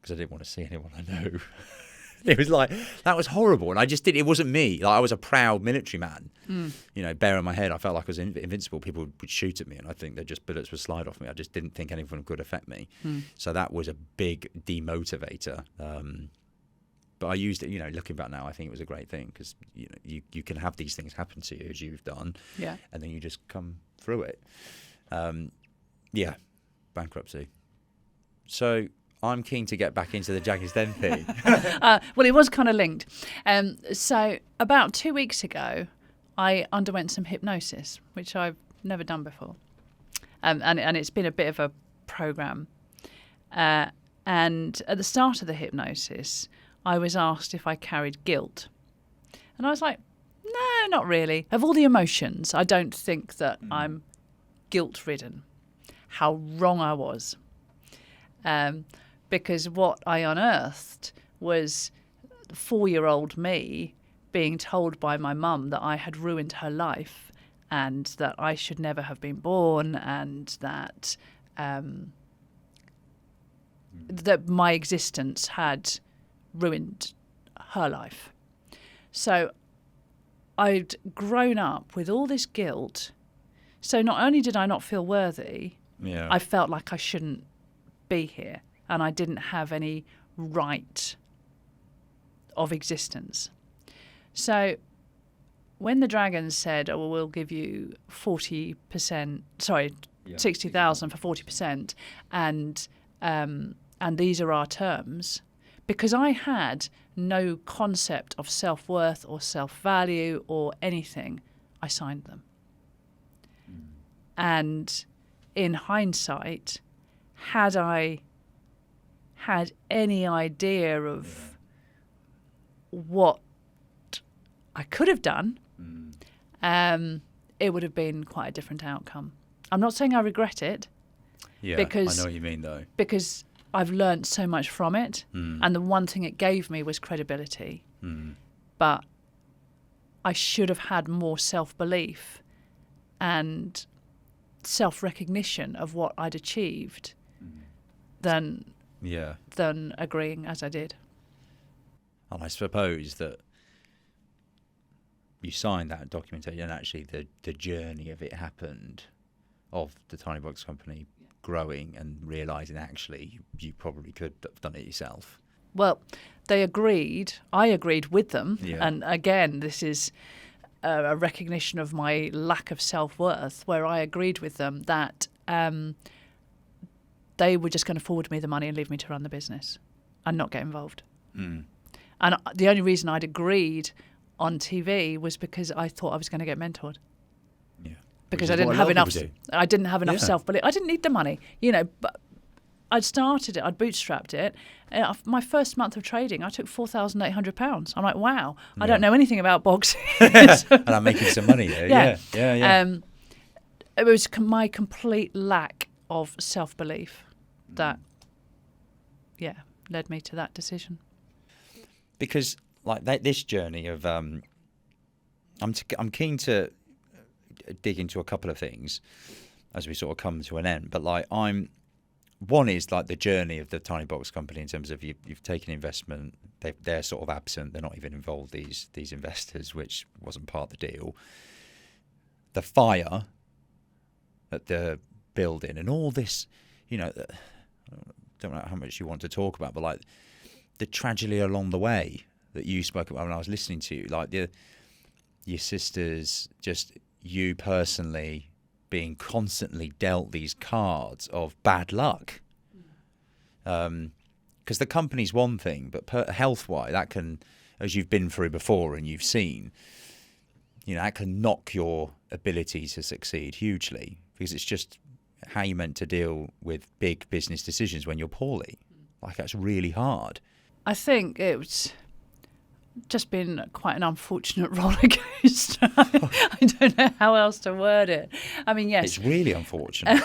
because I didn't want to see anyone I knew. It was like, that was horrible. And I just it wasn't me. Like, I was a proud military man, bare in my head. I felt like I was invincible. People would shoot at me, and I think bullets would slide off me. I just didn't think anyone could affect me. So that was a big demotivator. But I used it, looking back now, I think it was a great thing, because, you can have these things happen to you as you've done. Yeah. And then you just come through it. Bankruptcy. So I'm keen to get back into the Dragon's Den thing. Well, it was kind of linked. So about 2 weeks ago, I underwent some hypnosis, which I've never done before. And it's been a bit of a program. And at the start of the hypnosis, I was asked if I carried guilt. And I was like, no, not really. Of all the emotions, I don't think that I'm guilt-ridden. How wrong I was. Because what I unearthed was 4-year-old me being told by my mum that I had ruined her life, and that I should never have been born, and that that my existence had ruined her life. So I'd grown up with all this guilt. So not only did I not feel worthy, I felt like I shouldn't be here and I didn't have any right of existence. So when the Dragons said, oh, well, we'll give you 60,000 for 40%, and these are our terms, because I had no concept of self-worth or self-value or anything, I signed them. And in hindsight, had I had any idea of what I could have done, it would have been quite a different outcome. I'm not saying I regret it. Yeah, because, I know what you mean, though. Because I've learned so much from it, and the one thing it gave me was credibility. But I should have had more self-belief and self-recognition of what I'd achieved than agreeing as I did. And I suppose that you signed that documentation, and actually the journey of it happened, of the Tiny Box Company growing and realising actually you probably could have done it yourself. Well, they agreed. I agreed with them. Yeah. And again, this is a recognition of my lack of self-worth, where I agreed with them that they were just going to forward me the money and leave me to run the business and not get involved. And the only reason I'd agreed on TV was because I thought I was going to get mentored. Yeah. Because I didn't have enough. I didn't have enough self-belief. I didn't need the money, But I'd started it. I'd bootstrapped it. My first month of trading, I took £4,800. I'm like, wow, I don't know anything about boxing. And I'm making some money there. Yeah. It was my complete lack of self-belief that, led me to that decision. Because this journey of, I'm keen to dig into a couple of things as we sort of come to an end. But one is the journey of the Tiny Box Company in terms of you've taken investment. They're sort of absent. They're not even involved, these investors, which wasn't part of the deal. The fire at the building and all this, I don't know how much you want to talk about, but the tragedy along the way that you spoke about when I was listening to you, your sisters, just you personally being constantly dealt these cards of bad luck. Because the company's one thing, but health-wise, that can, as you've been through before and you've seen, that can knock your ability to succeed hugely, because it's just how you're meant to deal with big business decisions when you're poorly. That's really hard. I think it's just been quite an unfortunate roller coaster. I don't know how else to word it. I mean, yes. It's really unfortunate.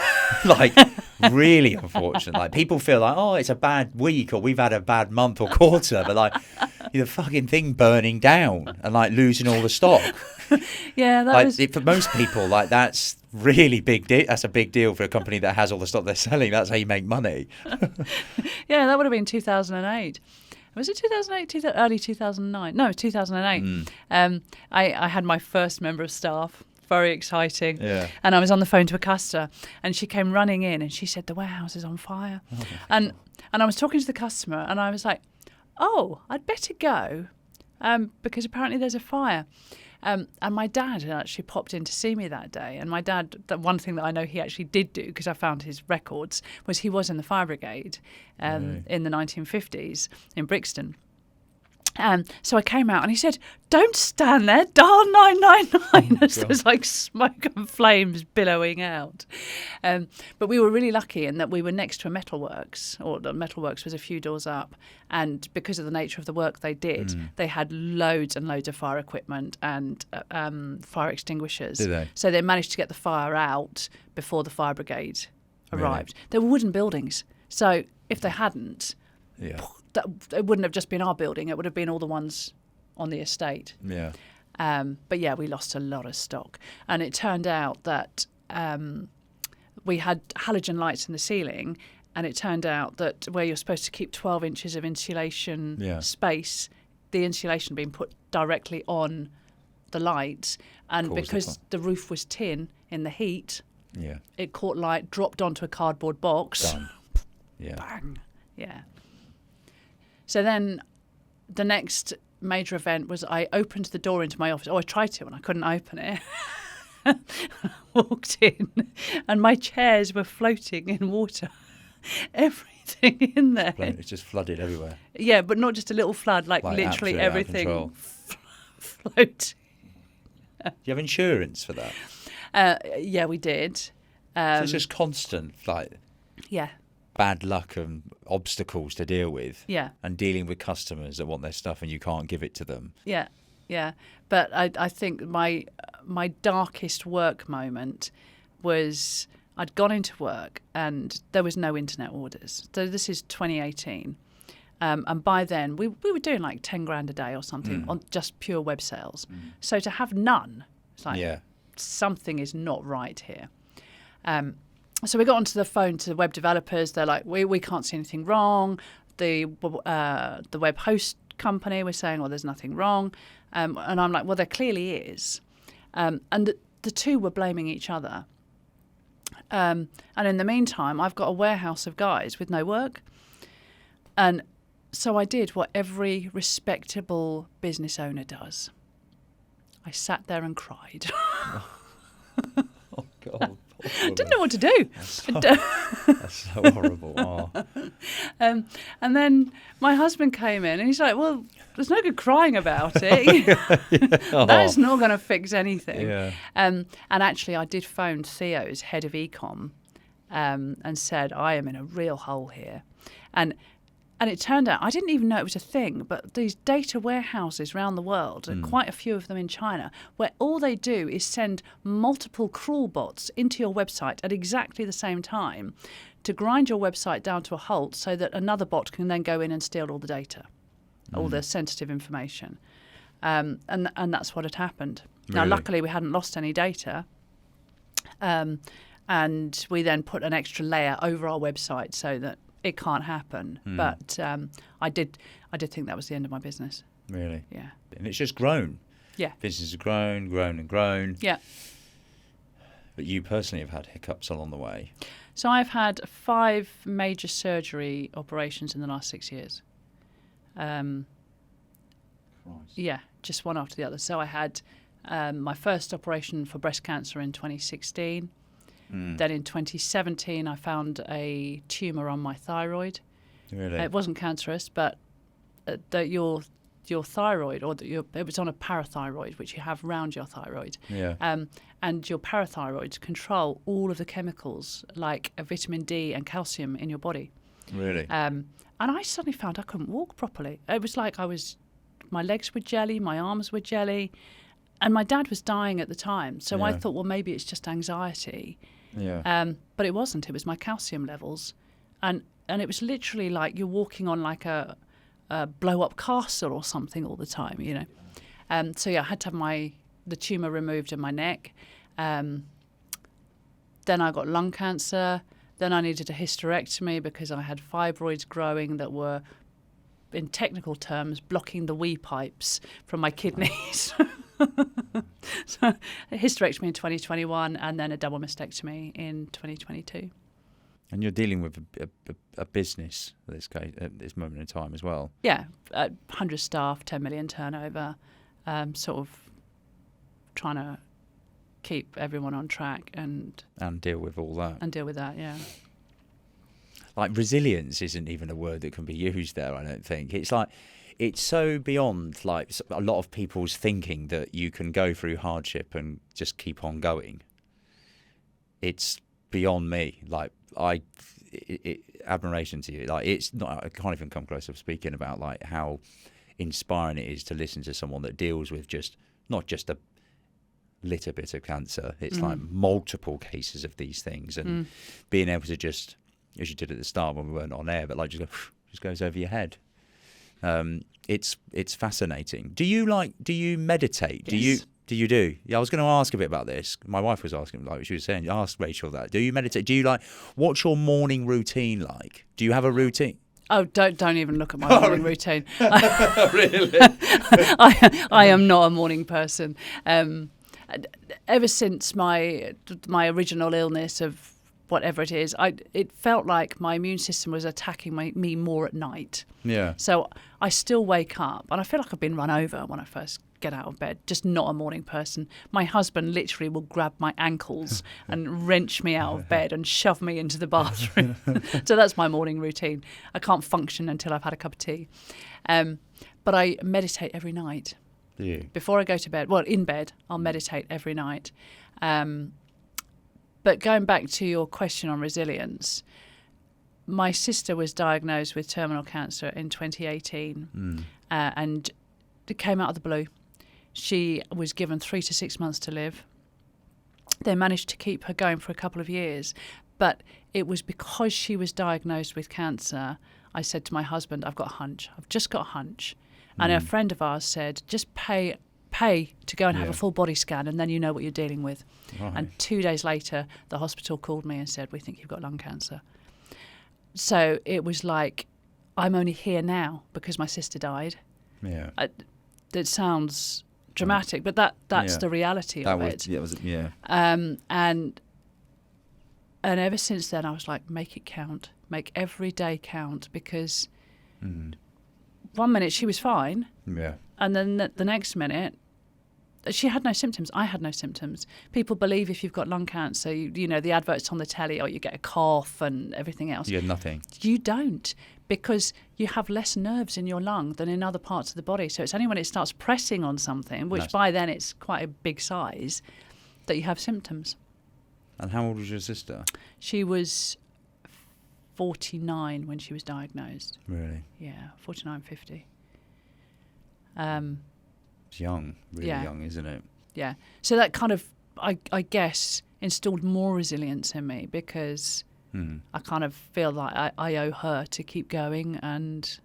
Really unfortunate. People feel it's a bad week, or we've had a bad month or quarter, but the fucking thing burning down and losing all the stock. Yeah, that was... for most people, that's really big. That's a big deal for a company that has all the stock they're selling. That's how you make money. Yeah, that would have been 2008. Was it 2008? Early 2009? No, 2008. I had my first member of staff. Very exciting. Yeah. And I was on the phone to a customer, and she came running in, and she said, the warehouse is on fire. Oh, and I was talking to the customer, and I was like, oh, I'd better go, because apparently there's a fire. And my dad had actually popped in to see me that day. And my dad, the one thing that I know he actually did do, because I found his records, was he was in the fire brigade in the 1950s in Brixton. So I came out and he said, don't stand there, dial 999. As there was smoke and flames billowing out. But we were really lucky in that we were next to a metalworks, or the metalworks was a few doors up. And because of the nature of the work they did, they had loads and loads of fire equipment and fire extinguishers. Did they? So they managed to get the fire out before the fire brigade arrived. Really? They were wooden buildings. So if they hadn't... Yeah. It wouldn't have just been our building. It would have been all the ones on the estate. Yeah. But yeah, we lost a lot of stock. And it turned out that we had halogen lights in the ceiling, and it turned out that where you're supposed to keep 12 inches of insulation space, the insulation being put directly on the lights, and Caused the because the roof was tin in the heat, Yeah. it caught light, dropped onto a cardboard box. Done. Yeah. Bang. Yeah. So then the next major event was I opened the door into my office. I tried to and I couldn't open it. Walked in and my chairs were floating in water. Everything in there. It's just flooded everywhere. Yeah, but not just a little flood, like literally absolutely out of everything control. floating. Do you have insurance for that? Yeah, we did. So it's just constant, like, Yeah. bad luck and obstacles to deal with. Yeah. And dealing with customers that want their stuff and you can't give it to them. Yeah, yeah. But I think my darkest work moment was I'd gone into work and there was no internet orders. So this is 2018. And by then we were doing like 10 grand a day or something on just pure web sales. So to have none, it's like something is not right here. So we got onto the phone to the web developers. They're like, we can't see anything wrong. The web host company was saying, well, there's nothing wrong. And I'm like, well, there clearly is. And the two were blaming each other. And in the meantime, I've got a warehouse of guys with no work. And so I did what every respectable business owner does. I sat there and cried. Oh, God. Didn't know what to do. That's so horrible. Oh. And then my husband came in and he's like, well, there's no good crying about it. That's not going to fix anything. Yeah. And actually, I did phone Theo's head of ecom and said, I am in a real hole here. And it turned out, I didn't even know it was a thing, but these data warehouses around the world, and quite a few of them in China, where all they do is send multiple crawl bots into your website at exactly the same time to grind your website down to a halt so that another bot can then go in and steal all the data, all the sensitive information. And that's what had happened. Really? Now, luckily, we hadn't lost any data. And we then put an extra layer over our website so that it can't happen. But I did think that was the end of my business. Really? Yeah. And it's just grown. Yeah. Business has grown and grown. Yeah. But you personally have had hiccups along the way. So I've had 5 major surgery operations in the last 6 years. Yeah, just one after the other. So I had my first operation for breast cancer in 2016. Then in 2017, I found a tumour on my thyroid. Really? It wasn't cancerous, but your thyroid, it was on a parathyroid, which you have round your thyroid. Yeah. And your parathyroids control all of the chemicals like vitamin D and calcium in your body. Really? And I suddenly found I couldn't walk properly. It was like my legs were jelly, my arms were jelly. And my dad was dying at the time. So I thought, well, maybe it's just anxiety. Yeah. But it wasn't. It was my calcium levels. And it was literally like you're walking on like a blow-up castle or something all the time, you know. So, yeah, I had to have the tumour removed in my neck. Then I got lung cancer. Then I needed a hysterectomy because I had fibroids growing that were, in technical terms, blocking the wee pipes from my kidneys. So a hysterectomy in 2021 and then a double mastectomy in 2022. And you're dealing with a business at this moment in time as well. Yeah, 100 staff, 10 million turnover, sort of trying to keep everyone on track and deal with all that. And deal with that, yeah. Like resilience isn't even a word that can be used there, I don't think. It's like, it's so beyond like a lot of people's thinking that you can go through hardship and just keep on going. It's beyond me. Like admiration to you. Like it's not. I can't even come close to speaking about like how inspiring it is to listen to someone that deals with not just a little bit of cancer. It's like multiple cases of these things, and being able to just, as you did at the start when we weren't on air, but like just goes over your head. It's fascinating. Do you meditate? Yes. Do you? Yeah, I was going to ask a bit about this. My wife was asking, like she was saying, ask Rachel that. Do you meditate? Do you what's your morning routine like? Do you have a routine? Oh, don't even look at my morning routine. Really? I am not a morning person. Ever since my original illness of whatever it is, it felt like my immune system was attacking me more at night. Yeah. So I still wake up and I feel like I've been run over when I first get out of bed. Just not a morning person. My husband literally will grab my ankles and wrench me out of bed and shove me into the bathroom. So that's my morning routine. I can't function until I've had a cup of tea. But I meditate every night. Do you? Before I go to bed, well, in bed, I'll meditate every night. But going back to your question on resilience, my sister was diagnosed with terminal cancer in 2018, and it came out of the blue. She was given 3 to 6 months to live. They managed to keep her going for a couple of years, but it was because she was diagnosed with cancer. I said to my husband, I've got a hunch. I've just got a hunch. And a friend of ours said, just pay to go and have a full body scan and then you know what you're dealing with. Right. And 2 days later, the hospital called me and said, we think you've got lung cancer. So it was like, I'm only here now because my sister died. Yeah. It sounds dramatic, but that's the reality of it. And ever since then, I was like, make it count. Make every day count, because 1 minute she was fine. Yeah. And then the next minute, she had no symptoms. I had no symptoms. People believe if you've got lung cancer, you know, the adverts on the telly, or you get a cough and everything else. You had nothing. You don't, because you have less nerves in your lung than in other parts of the body. So it's only when it starts pressing on something, which by then it's quite a big size, that you have symptoms. And how old was your sister? She was 49 when she was diagnosed. Really? Yeah, 49, 50. It's young, really young, isn't it? Yeah. So that kind of, I guess, instilled more resilience in me, because I kind of feel like I owe her to keep going and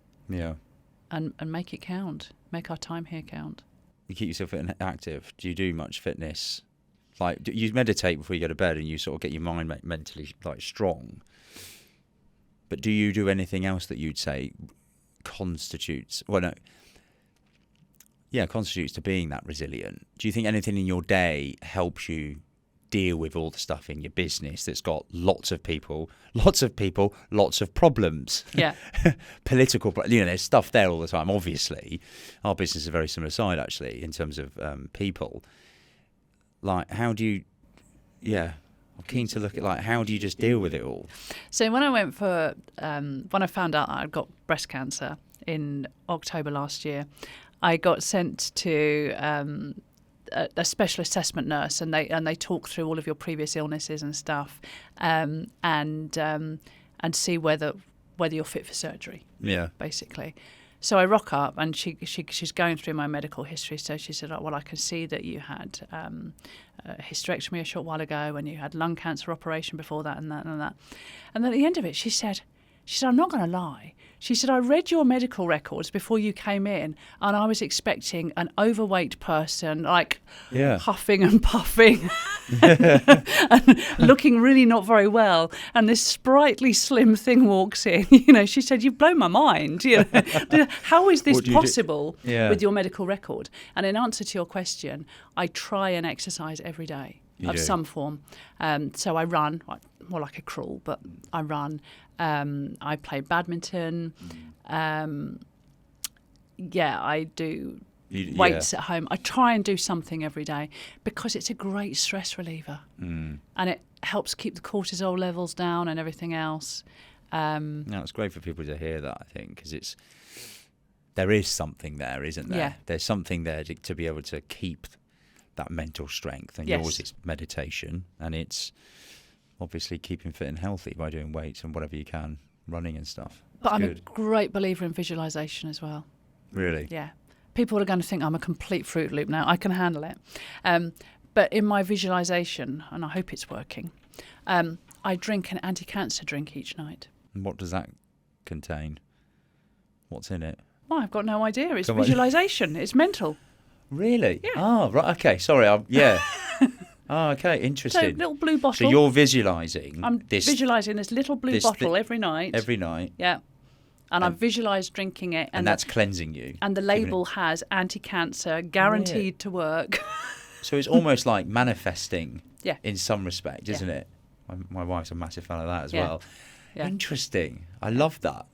make it count, make our time here count. You keep yourself fit and active. Do you do much fitness? Like, do you meditate before you go to bed and you sort of get your mind mentally like strong? But do you do anything else that you'd say constitutes to being that resilient? Do you think anything in your day helps you deal with all the stuff in your business that's got lots of people, lots of problems? Yeah. Political, there's stuff there all the time. Obviously, our business is a very similar side, actually, in terms of people. Like, how do you, I'm keen to look at, like, how do you just deal with it all? So when I went for, when I found out I'd got breast cancer in October last year, I got sent to a special assessment nurse, and they talk through all of your previous illnesses and stuff, and see whether you're fit for surgery. Yeah, basically. So I rock up, and she's going through my medical history. So she said, "Oh, well, I can see that you had a hysterectomy a short while ago, and you had lung cancer operation before that, and that, and that." And then at the end of it, she said, "I'm not going to lie." She said, "I read your medical records before you came in, and I was expecting an overweight person, like huffing and puffing and looking really not very well. And this sprightly, slim thing walks in." She said, "You've blown my mind. How is this possible with your medical record?" And in answer to your question, I try and exercise every day of some form. So I run, more like a crawl, but I run. I play badminton. I do weights at home. I try and do something every day, because it's a great stress reliever, and it helps keep the cortisol levels down and everything else. It's great for people to hear that, I think, because there is something there, isn't there? Yeah. There's something there to be able to keep that mental strength, and yours is meditation, and it's obviously keeping fit and healthy by doing weights and whatever you can, running and stuff. But I'm a great believer in visualization as well. Really? Yeah. People are going to think I'm a complete Fruit Loop now. I can handle it. But in my visualization, and I hope it's working, I drink an anti-cancer drink each night. And what does that contain? What's in it? Well, I've got no idea. It's visualization. It's mental. Really? Yeah. Oh, right. Okay. Sorry. Oh, okay. Interesting. So, little blue bottle. So you're visualising I'm visualising this little blue bottle every night. Every night. Yeah. And I've visualised drinking it. And that's cleansing you. And the label has anti-cancer, guaranteed to work. So it's almost like manifesting Yeah. in some respect, isn't it? My wife's a massive fan of that as well. Yeah. Interesting. I love that.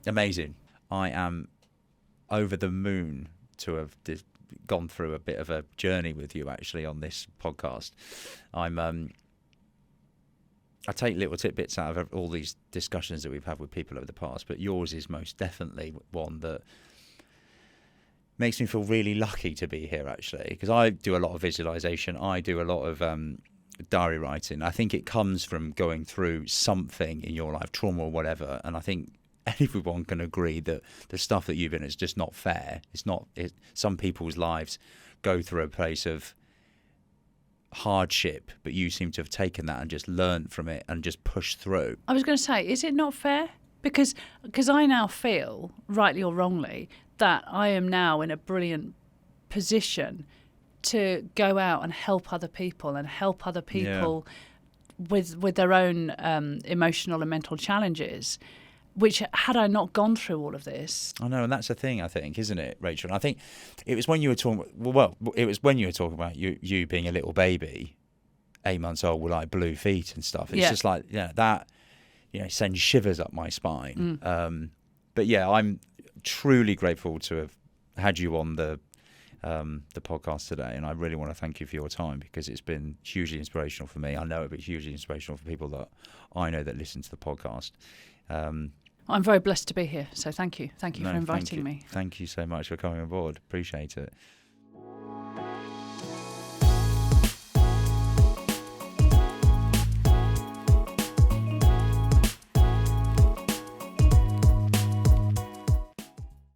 Amazing. I am over the moon to have gone through a bit of a journey with you actually on this podcast. I take little tidbits out of all these discussions that we've had with people over the past, but yours is most definitely one that makes me feel really lucky to be here actually, because I do a lot of visualization. I do a lot of diary writing. I think it comes from going through something in your life, trauma or whatever, and I think everyone can agree that the stuff that you've been is just not fair. Some people's lives go through a place of hardship, but you seem to have taken that and just learned from it and just pushed through. I was going to say, is it not fair? Because I now feel, rightly or wrongly, that I am now in a brilliant position to go out and help other people with their own emotional and mental challenges. Which, had I not gone through all of this... I know, and that's the thing, I think, isn't it, Rachel? And I think it was when you were talking... it was when you were talking about you being a little baby, 8 months old, with, like, blue feet and stuff. It's just like, that, sends shivers up my spine. But, yeah, I'm truly grateful to have had you on the podcast today, and I really want to thank you for your time, because it's been hugely inspirational for me. I know it'll be hugely inspirational for people that I know that listen to the podcast. I'm very blessed to be here, so thank you. Thank you for inviting me. Thank you so much for coming on board. Appreciate it.